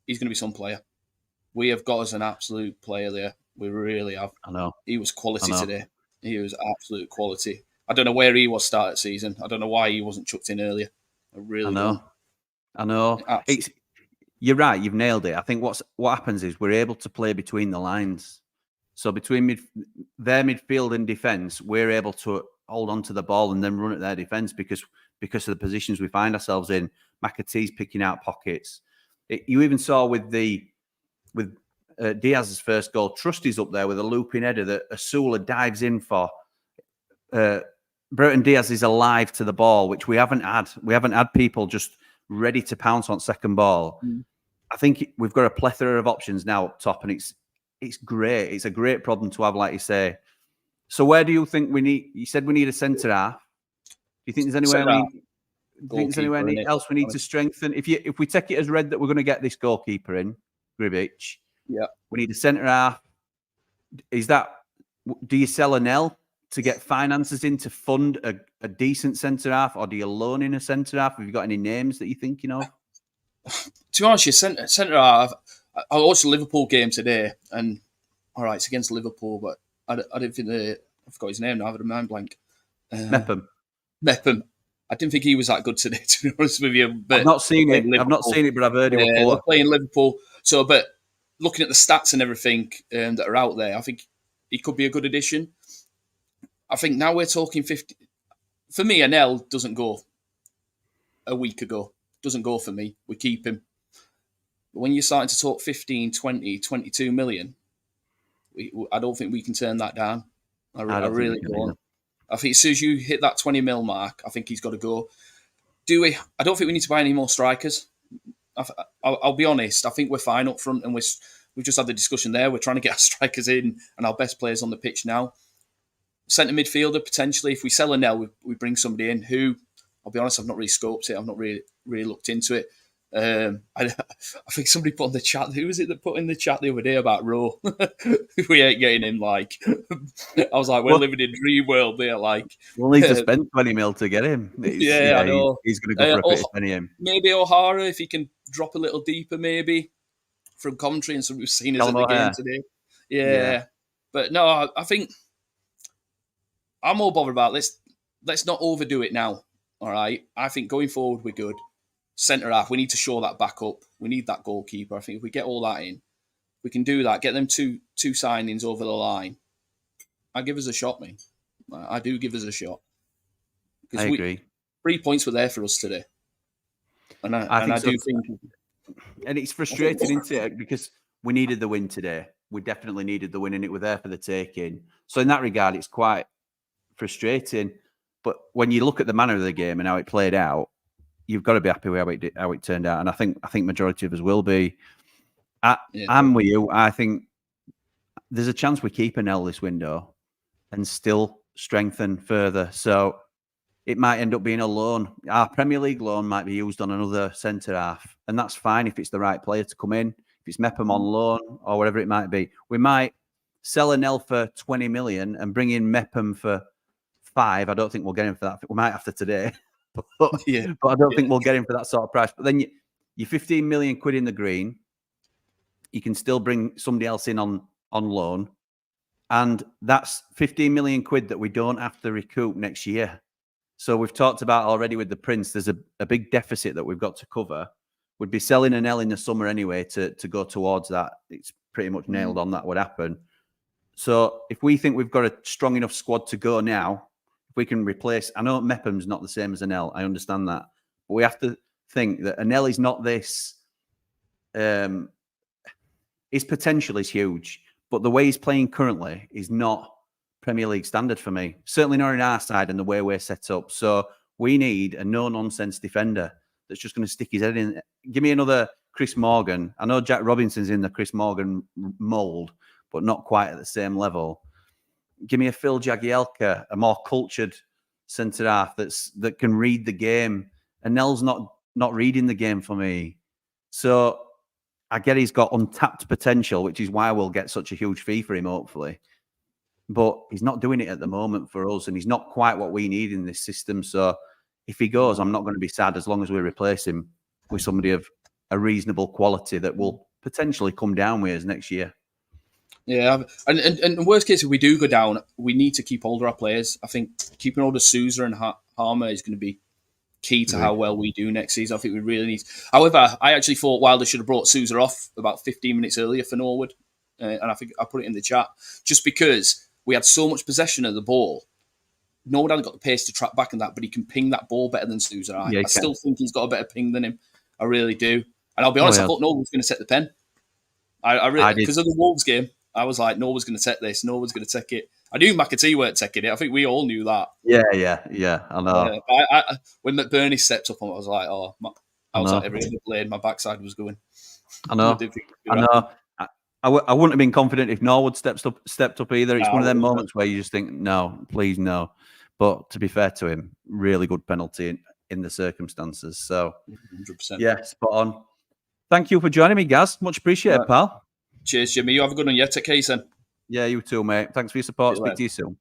he's going to be some player. We have got us an absolute player there. We really have. I know. He was quality today. He was absolute quality. I don't know where he was start of season. I don't know why he wasn't chucked in earlier. I know. You're right. You've nailed it. I think what happens is we're able to play between the lines. So between their midfield and defence, we're able to hold on to the ball and then run at their defence because of the positions we find ourselves in. McAtee's picking out pockets. You even saw with Diaz's first goal, Trusty's up there with a looping header that Asula dives in for. Brereton Diaz is alive to the ball, which we haven't had. We haven't had people just ready to pounce on second ball. I think we've got a plethora of options now up top, and it's great. It's a great problem to have, like you say. So where do you think we need? You said we need a centre half. Do you think there's anywhere else we need to strengthen? If we take it as read that we're going to get this goalkeeper in, Gribic, we need a centre half. Do you sell an L to get finances in to fund a decent centre half, or do you loan in a centre half? Have you got any names that you're thinking of? To be honest, centre half. I watched the Liverpool game today, and all right, it's against Liverpool, but I didn't think I forgot his name now. I've had a mind blank. Mepham. I didn't think he was that good today, to be honest with you. But I've not seen it. I've not seen it, but I've heard it before. They're playing Liverpool. So, but looking at the stats and everything that are out there, I think he could be a good addition. I think now we're talking 50. For me, Anel doesn't go a week ago. Doesn't go for me. We keep him. But when you're starting to talk 15, 20, 22 million, I don't think we can turn that down. I really don't. I think as soon as you hit that 20 mil mark, I think he's got to go. Do we? I don't think we need to buy any more strikers. I'll be honest. I think we're fine up front, and we've just had the discussion there. We're trying to get our strikers in and our best players on the pitch now. Centre midfielder, potentially. If we sell Anel, we bring somebody in who, I'll be honest, I've not really scoped it. I've not really looked into it. I think somebody put in the chat. Who was it that put in the chat the other day about Rowe? We ain't getting him. Like, I was like, we're living in dream world there. Like, we'll need to spend 20 mil to get him. I know. He's going to go for a pretty penny him. Maybe O'Hara, if he can drop a little deeper, maybe from commentary, and so we've seen us at the game today. Yeah. But no, I think I'm more bothered about let's not overdo it now. All right. I think going forward we're good. Centre half, we need to shore that back up. We need that goalkeeper. I think if we get all that in, we can do that. Get them two signings over the line. I give us a shot, mate. I do give us a shot. I agree. 3 points were there for us today, and I do think. And it's frustrating, isn't it? Because we needed the win today. We definitely needed the win, and it was there for the taking. So in that regard, it's quite frustrating. But when you look at the manner of the game and how it played out, you've got to be happy with how it turned out, and I think majority of us will be. I'm with you. I think there's a chance we keep Nell this window and still strengthen further. So it might end up being a loan. Our Premier League loan might be used on another centre half, and that's fine if it's the right player to come in. If it's Mepham on loan or whatever it might be, we might sell Nell for 20 million and bring in Mepham for 5. I don't think we'll get him for that. We might after today. But I don't think we'll get him for that sort of price. But then you're 15 million quid in the green. You can still bring somebody else in on loan. And that's 15 million quid that we don't have to recoup next year. So we've talked about already with the Prince, there's a big deficit that we've got to cover. We'd be selling an L in the summer anyway to go towards that. It's pretty much nailed on that would happen. So if we think we've got a strong enough squad to go now, we can replace. I know Mepham's not the same as Anel. I understand that, but we have to think that Anel is not this. His potential is huge, but the way he's playing currently is not Premier League standard for me. Certainly not in our side and the way we're set up. So we need a no-nonsense defender that's just going to stick his head in. Give me another Chris Morgan. I know Jack Robinson's in the Chris Morgan mould, but not quite at the same level. Give me a Phil Jagielka, a more cultured centre half that can read the game. And Nell's not reading the game for me. So I get he's got untapped potential, which is why we'll get such a huge fee for him, hopefully. But he's not doing it at the moment for us, and he's not quite what we need in this system. So if he goes, I'm not going to be sad as long as we replace him with somebody of a reasonable quality that will potentially come down with us next year. Yeah, and worst case, if we do go down, we need to keep hold of our players. I think keeping hold of Sousa and Harmer is going to be key to how well we do next season. I think we really need. However, I actually thought Wilder should have brought Sousa off about 15 minutes earlier for Norwood, and I think I put it in the chat just because we had so much possession of the ball. Norwood hadn't got the pace to track back in that, but he can ping that ball better than Sousa. I still think he's got a better ping than him. I really do, and I'll be honest. I thought Norwood was going to take the pen. I really because of the Wolves game. I was like, Norwood's going to take this. Norwood's going to take it. I knew McAtee weren't taking it. I think we all knew that. Yeah. I know. When McBurney stepped up, I was like, I was like every other blade. My backside was going. I know. I wouldn't have been confident if Norwood stepped up either. It's one of them moments where you just think, no, please no. But to be fair to him, really good penalty in the circumstances. So, 100%. Yeah, spot on. Thank you for joining me, Gaz. Much appreciated, pal. Cheers, Jimmy. You have a good one. Yeah, take care, son. Yeah, you too, mate. Thanks for your support. Speak to you soon.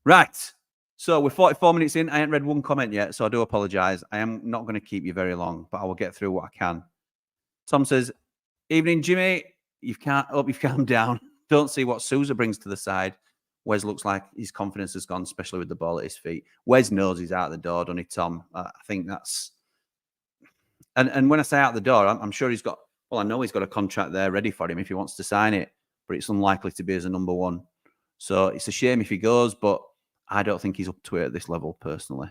Right. So we're 44 minutes in. I haven't read one comment yet, so I do apologise. I am not going to keep you very long, but I will get through what I can. Tom says, evening, Jimmy. You've calmed down. Don't see what Sousa brings to the side. Wes looks like his confidence has gone, especially with the ball at his feet. Wes knows he's out the door, doesn't he, Tom? I think that's... And when I say out the door, I'm sure he's got... Well, I know he's got a contract there ready for him if he wants to sign it, but it's unlikely to be as a number one. So it's a shame if he goes, but I don't think he's up to it at this level, personally.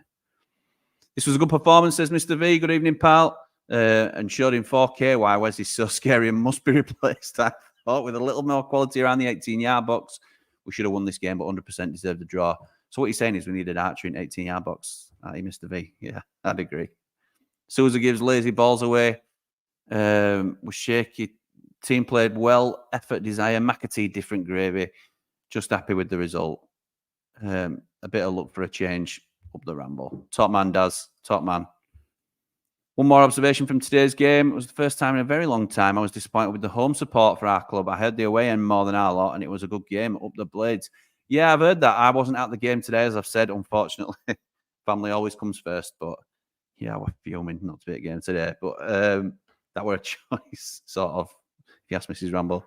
This was a good performance, says Mr. V. Good evening, pal. And showed in 4K why Wes is so scary and must be replaced. I thought with a little more quality around the 18-yard box, we should have won this game, but 100% deserved the draw. So what you're saying is we needed Archer in 18-yard box. Mr. V. Yeah, I'd agree. Sousa gives lazy balls away. Was shaky. Team played well. Effort, desire. McAtee, different gravy. Just happy with the result. A bit of luck for a change up the Ramble. Top man does. Top man. One more observation from today's game. It was the first time in a very long time I was disappointed with the home support for our club. I heard the away end more than our lot, and it was a good game. Up the Blades. Yeah, I've heard that. I wasn't at the game today, as I've said, unfortunately. Family always comes first, but yeah, we're fuming not to be at the game today. But that were a choice, sort of, if you ask Mrs. Ramble.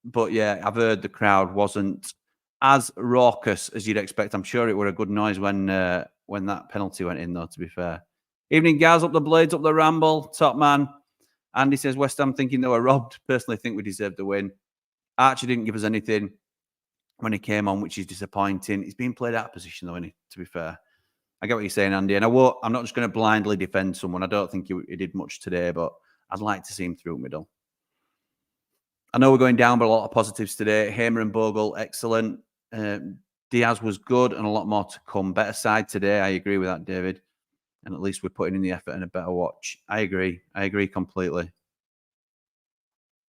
But yeah, I've heard the crowd wasn't as raucous as you'd expect. I'm sure it were a good noise when that penalty went in, though, to be fair. Evening, guys. Up the Blades, up the Ramble. Top man. Andy says, West Ham thinking they were robbed. Personally think we deserved the win. Archie didn't give us anything when he came on, which is disappointing. He's been played out of position, though, isn't he, to be fair. I get what you're saying, Andy. And I'm not just going to blindly defend someone. I don't think he did much today, but I'd like to see him through middle. I know we're going down, but a lot of positives today. Hamer and Bogle, excellent. Diaz was good and a lot more to come. Better side today. I agree with that, David. And at least we're putting in the effort and a better watch. I agree. I agree completely.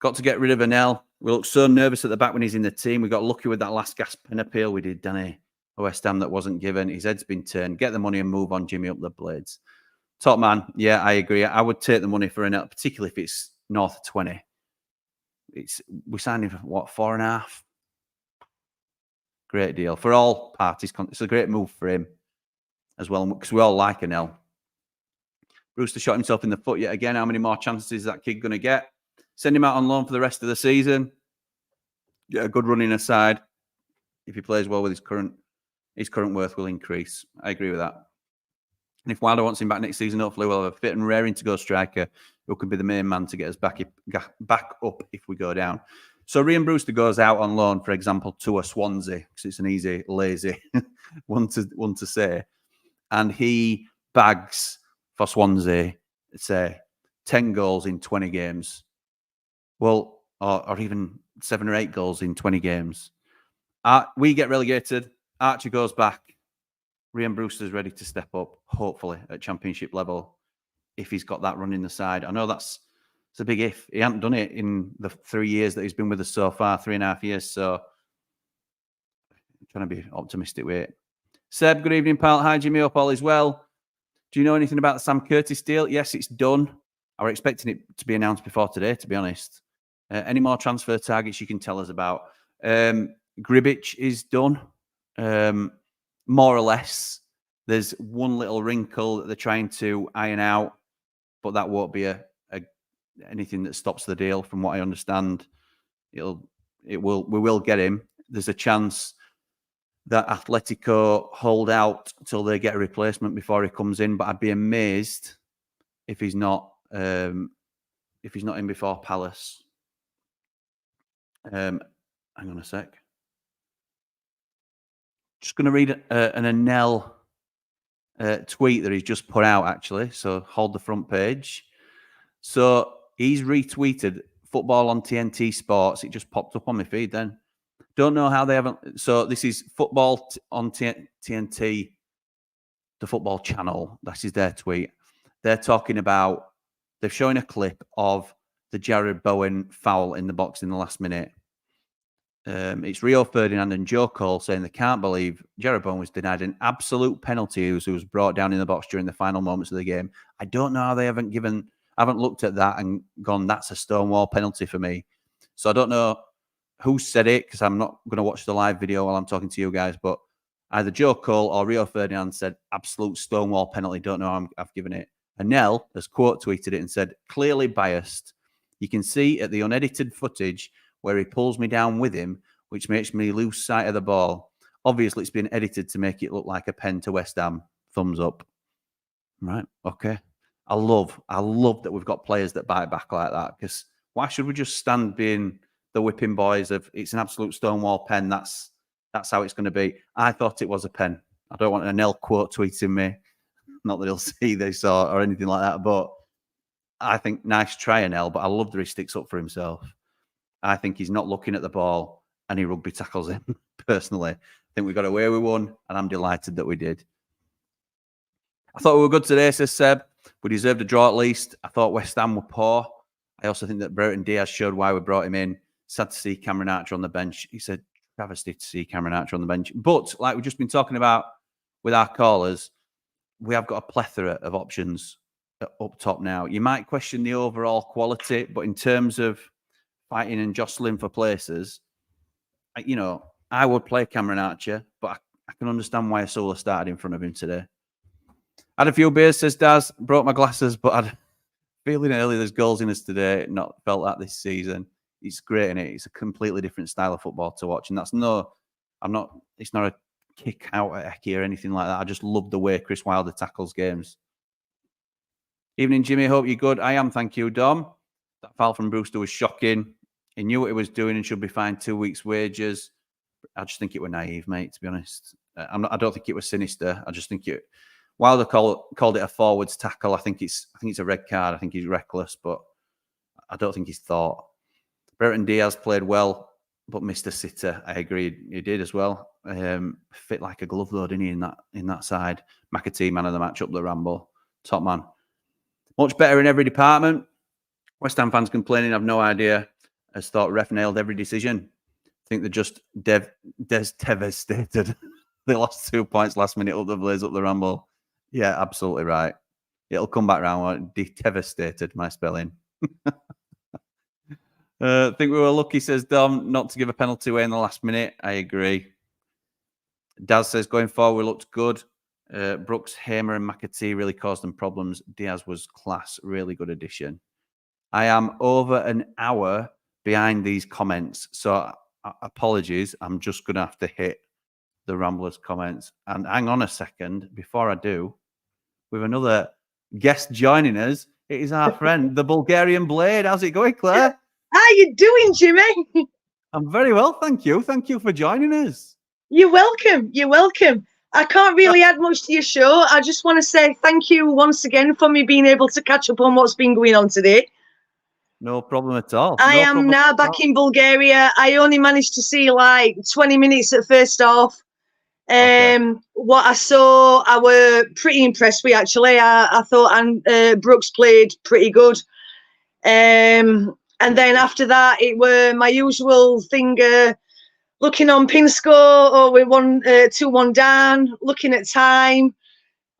Got to get rid of Anel. We look so nervous at the back when he's in the team. We got lucky with that last gas pen appeal we did, Danny. West Ham that wasn't given. His head's been turned. Get the money and move on, Jimmy, up the Blades. Top man. Yeah, I agree. I would take the money for Anel, particularly if it's north of 20. We signed him for, what, 4.5? Great deal. For all parties, it's a great move for him as well, because we all like Anel. Brewster shot himself in the foot yet again. How many more chances is that kid going to get? Send him out on loan for the rest of the season. Get a good running aside. If he plays well with his current worth will increase. I agree with that. And if Wilder wants him back next season, hopefully we'll have a fit and raring to go striker who can be the main man to get us back up if we go down. So Ryan Brewster goes out on loan, for example, to a Swansea, because it's an easy, lazy one to say. And he bags for Swansea, say, 10 goals in 20 games. Well, or even 7 or 8 goals in 20 games. We get relegated. Archie goes back. Ryan Brewster's ready to step up, hopefully, at championship level, if he's got that run in the side. I know it's a big if. He hasn't done it in the 3 years that he's been with us so far, 3.5 years. So I'm trying to be optimistic with it. Seb, good evening, pal. Hi, Jimmy. Hope all is well. Do you know anything about the Sam Curtis deal? Yes, it's done. I were expecting it to be announced before today, to be honest. Any more transfer targets you can tell us about? Gribic is done, more or less. There's one little wrinkle that they're trying to iron out, but that won't be anything that stops the deal. From what I understand, we will get him. There's a chance that Atletico hold out till they get a replacement before he comes in, but I'd be amazed if he's not in before Palace. Hang on a sec. Just going to read an Anel tweet that he's just put out, actually. So hold the front page. So he's retweeted football on TNT Sports. It just popped up on my feed then. Don't know how they haven't. So this is football on TNT, the football channel. That is their tweet. They're talking about, they're showing a clip of the Jared Bowen foul in the box in the last minute. It's Rio Ferdinand and Joe Cole saying they can't believe Jared Bowen was denied an absolute penalty who was brought down in the box during the final moments of the game. I don't know how they haven't looked at that and gone, that's a stonewall penalty for me. So I don't know who said it, because I'm not going to watch the live video while I'm talking to you guys, but either Joe Cole or Rio Ferdinand said absolute stonewall penalty. Don't know how I've given it. Anel has quote tweeted it and said, clearly biased. You can see at the unedited footage where he pulls me down with him, which makes me lose sight of the ball. Obviously, it's been edited to make it look like a pen to West Ham. Thumbs up. Right, okay. I love that we've got players that bite back like that, because why should we just stand being the whipping boys of it's an absolute stonewall pen? That's how it's going to be. I thought it was a pen. I don't want an Anel quote tweeting me. Not that he'll see this or anything like that, but I think nice try, Anel, but I love that he sticks up for himself. I think he's not looking at the ball and he rugby tackles him, personally. I think we got away with one, and I'm delighted that we did. I thought we were good today, says Seb. We deserved a draw at least. I thought West Ham were poor. I also think that Brereton Diaz showed why we brought him in. Sad to see Cameron Archer on the bench. He said, travesty to see Cameron Archer on the bench. But like we've just been talking about with our callers, we have got a plethora of options up top now. You might question the overall quality, but in terms of fighting and jostling for places, I would play Cameron Archer, but I can understand why Asula started in front of him today. Had a few beers, says Daz. Broke my glasses, but I'd feeling early there's goals in us today. Not felt that this season. It's great, innit? It's a completely different style of football to watch. And it's not a kick out at Eki or anything like that. I just love the way Chris Wilder tackles games. Evening, Jimmy. Hope you're good. I am, thank you, Dom. That foul from Brewster was shocking. He knew what he was doing and should be fined 2 weeks' wages. I just think it was naive, mate, to be honest. I don't think it was sinister. I just think Wilder called it a forwards tackle. I think it's a red card. I think he's reckless, but I don't think he's thought. Brereton Diaz played well, but missed a sitter. I agree, he did as well. Fit like a glove, though, didn't he, in that side? McAtee, man of the match up the Ramble. Top man. Much better in every department. West Ham fans complaining, I've no idea. Has thought ref nailed every decision. I think they're just devastated. They lost 2 points last minute up the Blaze, up the Ramble. Yeah, absolutely right. It'll come back round. Devastated, my spelling. I think we were lucky, says Dom, not to give a penalty away in the last minute. I agree. Daz says, going forward, we looked good. Brooks, Hamer and McAtee really caused them problems. Diaz was class. Really good addition. I am over an hour behind these comments. So apologies. I'm just going to have to hit the Ramblers comments. And hang on a second. Before I do, with another guest joining us, it is our friend, the Bulgarian Blade. How's it going, Claire? How you doing, Jimmy? I'm very well, thank you. Thank you for joining us. You're welcome. You're welcome. I can't really add much to your show. I just want to say thank you once again for me being able to catch up on what's been going on today. No problem at all. I am now back in Bulgaria. I only managed to see like 20 minutes at first half. What I saw, I were pretty impressed with, actually. I thought Brooks played pretty good. And then after that, it were my usual thing, looking on pin score, we're 2-1 down, looking at time,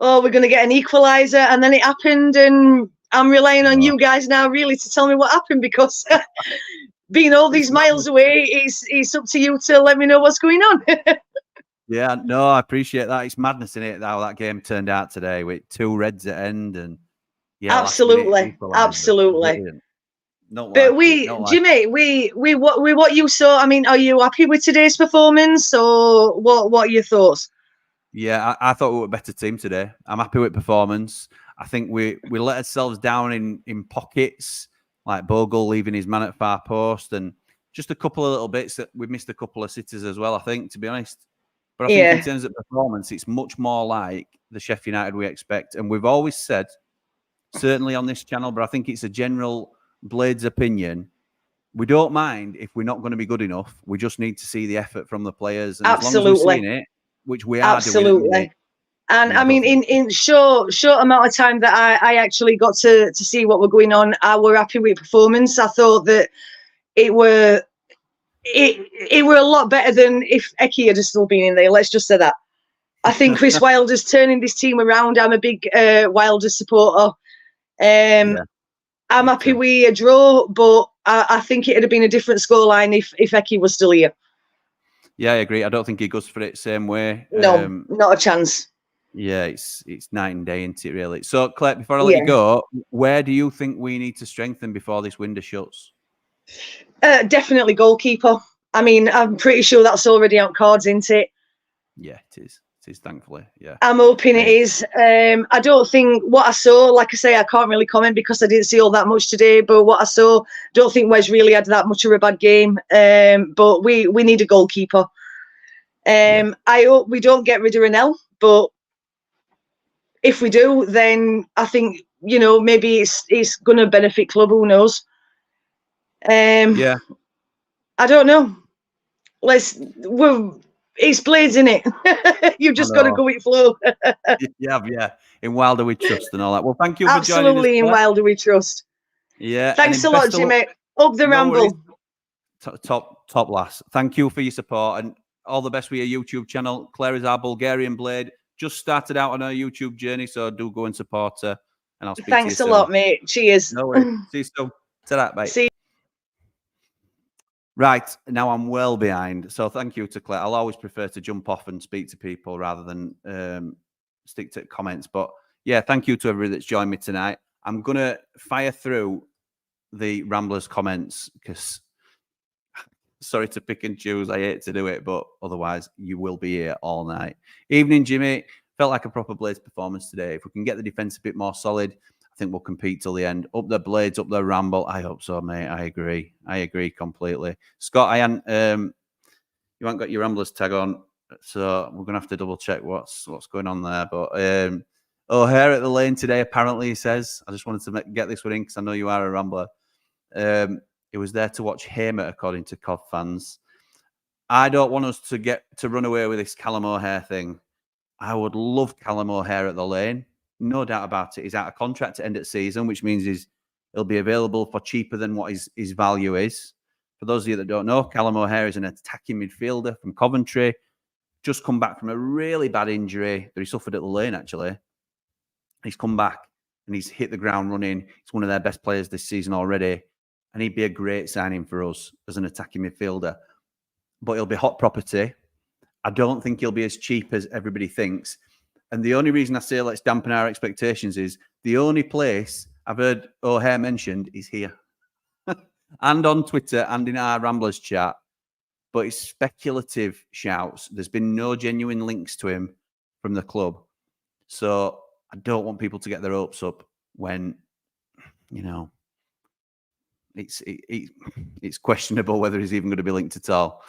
we're going to get an equaliser. And then it happened, and I'm relying on you guys now really to tell me what happened, because being all these miles away, it's up to you to let me know what's going on. Yeah, no, I appreciate that. It's madness in it, how that game turned out today with 2 reds at end. And yeah, absolutely. Jimmy, what you saw, I mean, are you happy with today's performance, or what are your thoughts? Yeah, I thought we were a better team today. I'm happy with performance. I think we let ourselves down in pockets, like Bogle leaving his man at far post, and just a couple of little bits that we missed a couple of sitters as well, I think, to be honest. But I think in terms of performance, it's much more like the Sheffield United we expect. And we've always said, certainly on this channel, but I think it's a general Blades opinion, we don't mind if we're not going to be good enough. We just need to see the effort from the players. And as long as we're seeing it, which we are doing. And I mean, in short amount of time that I actually got to see what were going on, I were happy with performance. I thought that it were a lot better than if Eki had still been in there. Let's just say that. I think Chris Wilder's turning this team around. I'm a big Wilder supporter. I'm happy with a draw, but I think it would have been a different scoreline if Eki was still here. Yeah, I agree. I don't think he goes for it same way. No, not a chance. Yeah, it's night and day, isn't it, really? So, Claire, before I let you go, where do you think we need to strengthen before this window shuts? Definitely goalkeeper. I mean, I'm pretty sure that's already out cards, isn't it? Yeah, it is. It is, thankfully. Yeah. I'm hoping it is. I don't think what I saw, like I say, I can't really comment because I didn't see all that much today, but what I saw, don't think Wes really had that much of a bad game. But we need a goalkeeper. I hope we don't get rid of Ranel, but if we do, then I think, maybe it's going to benefit club. Who knows? I don't know. It's Blades, in it. You've just got to go with flow. yeah. In Wilder we trust and all that. Well, thank you for joining us. Absolutely, in Wilder we trust. Yeah. Thanks a lot, Jimmy. Up the Ramble. Top lass. Thank you for your support and all the best with your YouTube channel. Claire is our Bulgarian Blade. Just started out on her YouTube journey, so do go and support her. and I'll speak Thanks to you a lot, mate. Cheers. No worries. See you soon. Ta-da, mate. See you. Right, now I'm well behind. So thank you to Claire. I'll always prefer to jump off and speak to people rather than stick to comments. But yeah, thank you to everybody that's joined me tonight. I'm going to fire through the Ramblers comments because, sorry to pick and choose, I hate to do it, but otherwise you will be here all night. Evening, Jimmy. Felt like a proper Blades performance today. If we can get the defence a bit more solid, I think we'll compete till the end. Up the Blades, up the Ramble. I hope so, mate. I agree completely. Scott, you haven't got your Ramblers tag on, so we're gonna have to double check what's going on there. But O'Hare at the lane today, apparently, he says. I just wanted to get this one in because I know you are a Rambler. He was there to watch Hamer, according to COD fans. I don't want us to run away with this Callum O'Hare thing. I would love Callum O'Hare at the lane. No doubt about it. He's out of contract to end at season, which means he'll be available for cheaper than what his value is. For those of you that don't know, Callum O'Hare is an attacking midfielder from Coventry. Just come back from a really bad injury that he suffered at the lane, actually. He's come back and he's hit the ground running. He's one of their best players this season already. And he'd be a great signing for us as an attacking midfielder. But he'll be hot property. I don't think he'll be as cheap as everybody thinks. And the only reason I say let's dampen our expectations is the only place I've heard O'Hare mentioned is here. And on Twitter and in our Ramblers chat. But it's speculative shouts. There's been no genuine links to him from the club. So I don't want people to get their hopes up when, it's questionable whether he's even going to be linked at all.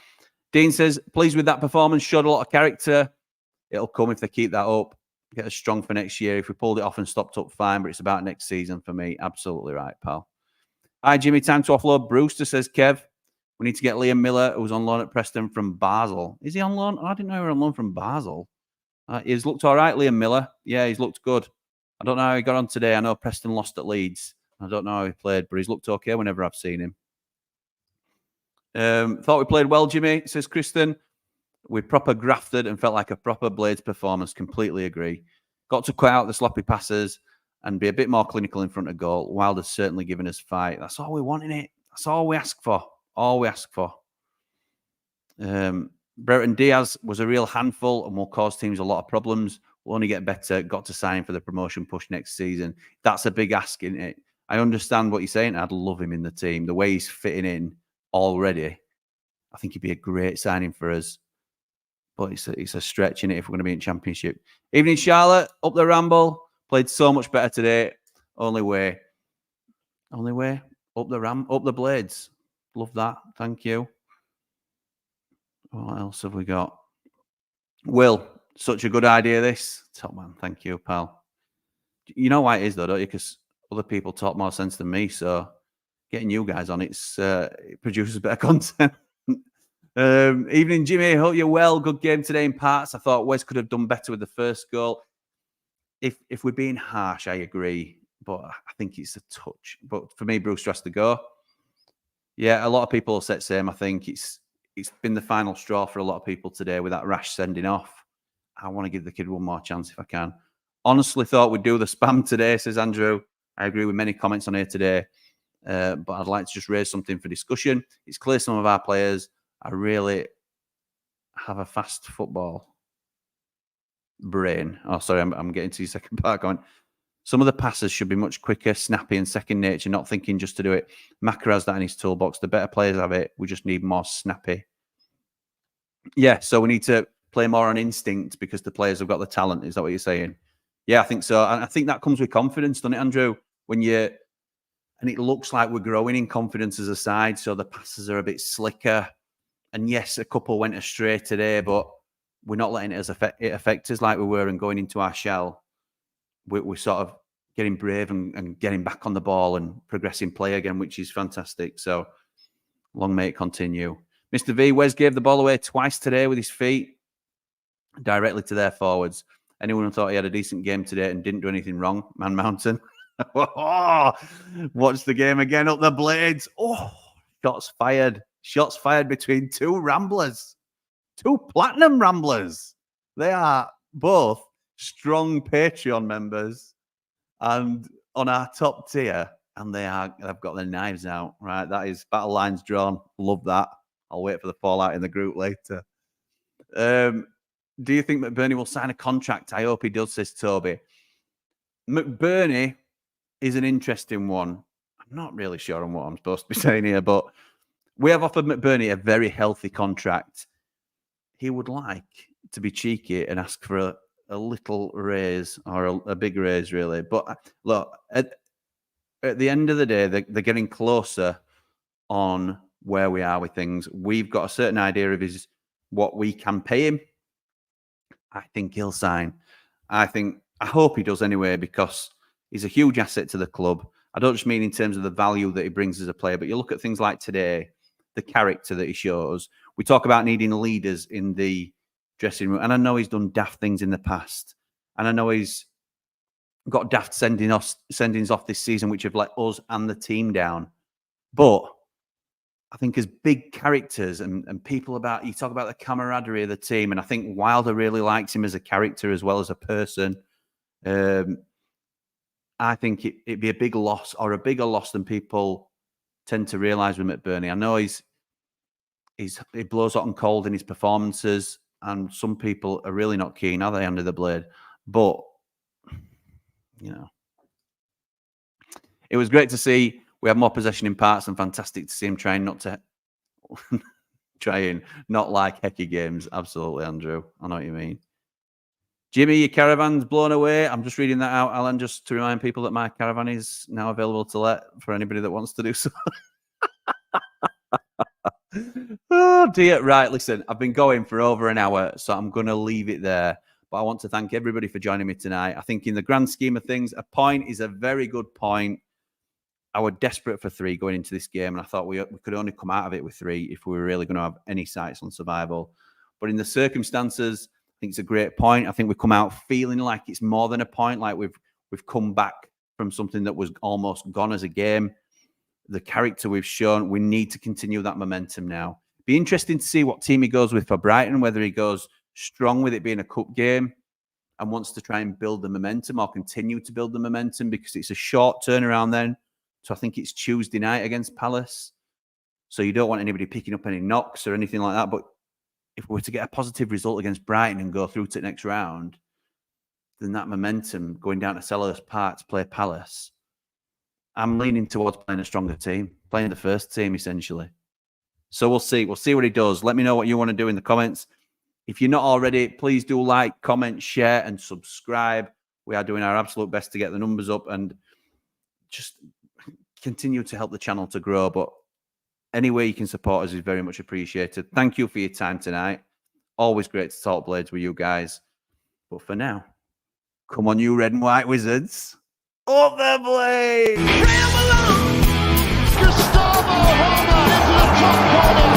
Dean says, pleased with that performance, showed a lot of character. It'll come if they keep that up. Get us strong for next year. If we pulled it off and stopped up, fine, but it's about next season for me. Absolutely right, pal. Hi, Jimmy. Time to offload Brewster, says Kev. We need to get Liam Miller, who's on loan at Preston from Basel. Is he on loan? Oh, I didn't know he was on loan from Basel. He's looked all right, Liam Miller. Yeah, he's looked good. I don't know how he got on today. I know Preston lost at Leeds. I don't know how he played, but he's looked okay whenever I've seen him. Thought we played well, Jimmy, says Kristen. We proper grafted and felt like a proper Blades performance. Completely agree. Got to cut out the sloppy passes and be a bit more clinical in front of goal. Wilder's certainly given us fight. That's all we want in it. That's all we ask for. All we ask for. Brereton Diaz was a real handful and will cause teams a lot of problems. We'll only get better. Got to sign for the promotion push next season. That's a big ask, isn't it? I understand what you're saying. I'd love him in the team. The way he's fitting in already, I think he'd be a great signing for us. But it's a stretch in it if we're going to be in Championship. Evening, Charlotte. Up the Ramble. Played so much better today. Only way. Up the Blades. Love that. Thank you. What else have we got? Will, such a good idea, this. Top man. Thank you, pal. You know why it is, though, don't you? Because other people talk more sense than me. So getting you guys on, it produces better content. Evening, Jimmy. Hope you're well. Good game today in parts. I thought Wes could have done better with the first goal. If we're being harsh, I agree. But I think it's a touch. But for me, Brewster has to go. Yeah, a lot of people will say the same. I think it's been the final straw for a lot of people today with that rash sending off. I want to give the kid one more chance if I can. Honestly thought we'd do the spam today, says Andrew. I agree with many comments on here today. But I'd like to just raise something for discussion. It's clear some of our players are really have a fast football brain. Oh, sorry, I'm getting to your second part going. Some of the passes should be much quicker, snappy, and second nature, not thinking just to do it. Maka has that in his toolbox. The better players have it. We just need more snappy. Yeah, so we need to play more on instinct because the players have got the talent. Is that what you're saying? Yeah, I think so. And I think that comes with confidence, doesn't it, Andrew? And it looks like we're growing in confidence as a side, so the passes are a bit slicker. And yes, a couple went astray today, but we're not letting it affect us like we were and going into our shell. We're sort of getting brave and getting back on the ball and progressing play again, which is fantastic. So long may it continue. Mr. V, Wes gave the ball away twice today with his feet directly to their forwards. Anyone who thought he had a decent game today and didn't do anything wrong, Man Mountain. Watch the game again, up the Blades. Oh, shots fired. Shots fired between two Ramblers. Two Platinum Ramblers. They are both strong Patreon members. And on our top tier, and they've got their knives out. Right, that is battle lines drawn. Love that. I'll wait for the fallout in the group later. Do you think McBurney will sign a contract? I hope he does, says Toby. McBurney is an interesting one. I'm not really sure on what I'm supposed to be saying here, but we have offered McBurney a very healthy contract. He would like to be cheeky and ask for a little raise or a big raise, really. But look, at the end of the day, they're getting closer on where we are with things. We've got a certain idea of what we can pay him. I think he'll sign. I hope he does anyway, because he's a huge asset to the club. I don't just mean in terms of the value that he brings as a player, but you look at things like today, the character that he shows. We talk about needing leaders in the dressing room, and I know he's done daft things in the past, and I know he's got daft sendings off this season, which have let us and the team down. But I think as big characters and people you talk about the camaraderie of the team, and I think Wilder really likes him as a character as well as a person. I think it'd be a big loss, or a bigger loss than people tend to realise with McBurney. I know he blows hot and cold in his performances, and some people are really not keen, are they, under the blade? But, you know, it was great to see we have more possession in parts, and fantastic to see him trying not like hecky games. Absolutely, Andrew. I know what you mean. Jimmy, your caravan's blown away. I'm just reading that out, Alan, just to remind people that my caravan is now available to let for anybody that wants to do so. Oh, dear. Right, listen, I've been going for over an hour, so I'm going to leave it there. But I want to thank everybody for joining me tonight. I think in the grand scheme of things, a point is a very good point. I was desperate for 3 going into this game, and I thought we could only come out of it with 3 if we were really going to have any sights on survival. But in the circumstances, I think it's a great point. I think we come out feeling like it's more than a point, like we've come back from something that was almost gone as a game. The character we've shown, we need to continue that momentum now. Be interesting to see what team he goes with for Brighton, whether he goes strong with it being a cup game and wants to try and build the momentum or continue to build the momentum, because it's a short turnaround then. So I think it's Tuesday night against Palace. So you don't want anybody picking up any knocks or anything like that. But if we were to get a positive result against Brighton and go through to the next round, then that momentum going down to Selhurst Park to play Palace, I'm leaning towards playing a stronger team, playing the first team, essentially. So we'll see. We'll see what he does. Let me know what you want to do in the comments. If you're not already, please do like, comment, share, and subscribe. We are doing our absolute best to get the numbers up and just continue to help the channel to grow. But any way you can support us is very much appreciated. Thank you for your time tonight. Always great to talk Blades with you guys. But for now, come on, you red and white wizards. Up the Blades! Ramble on! Gustavo Homer into the top corner.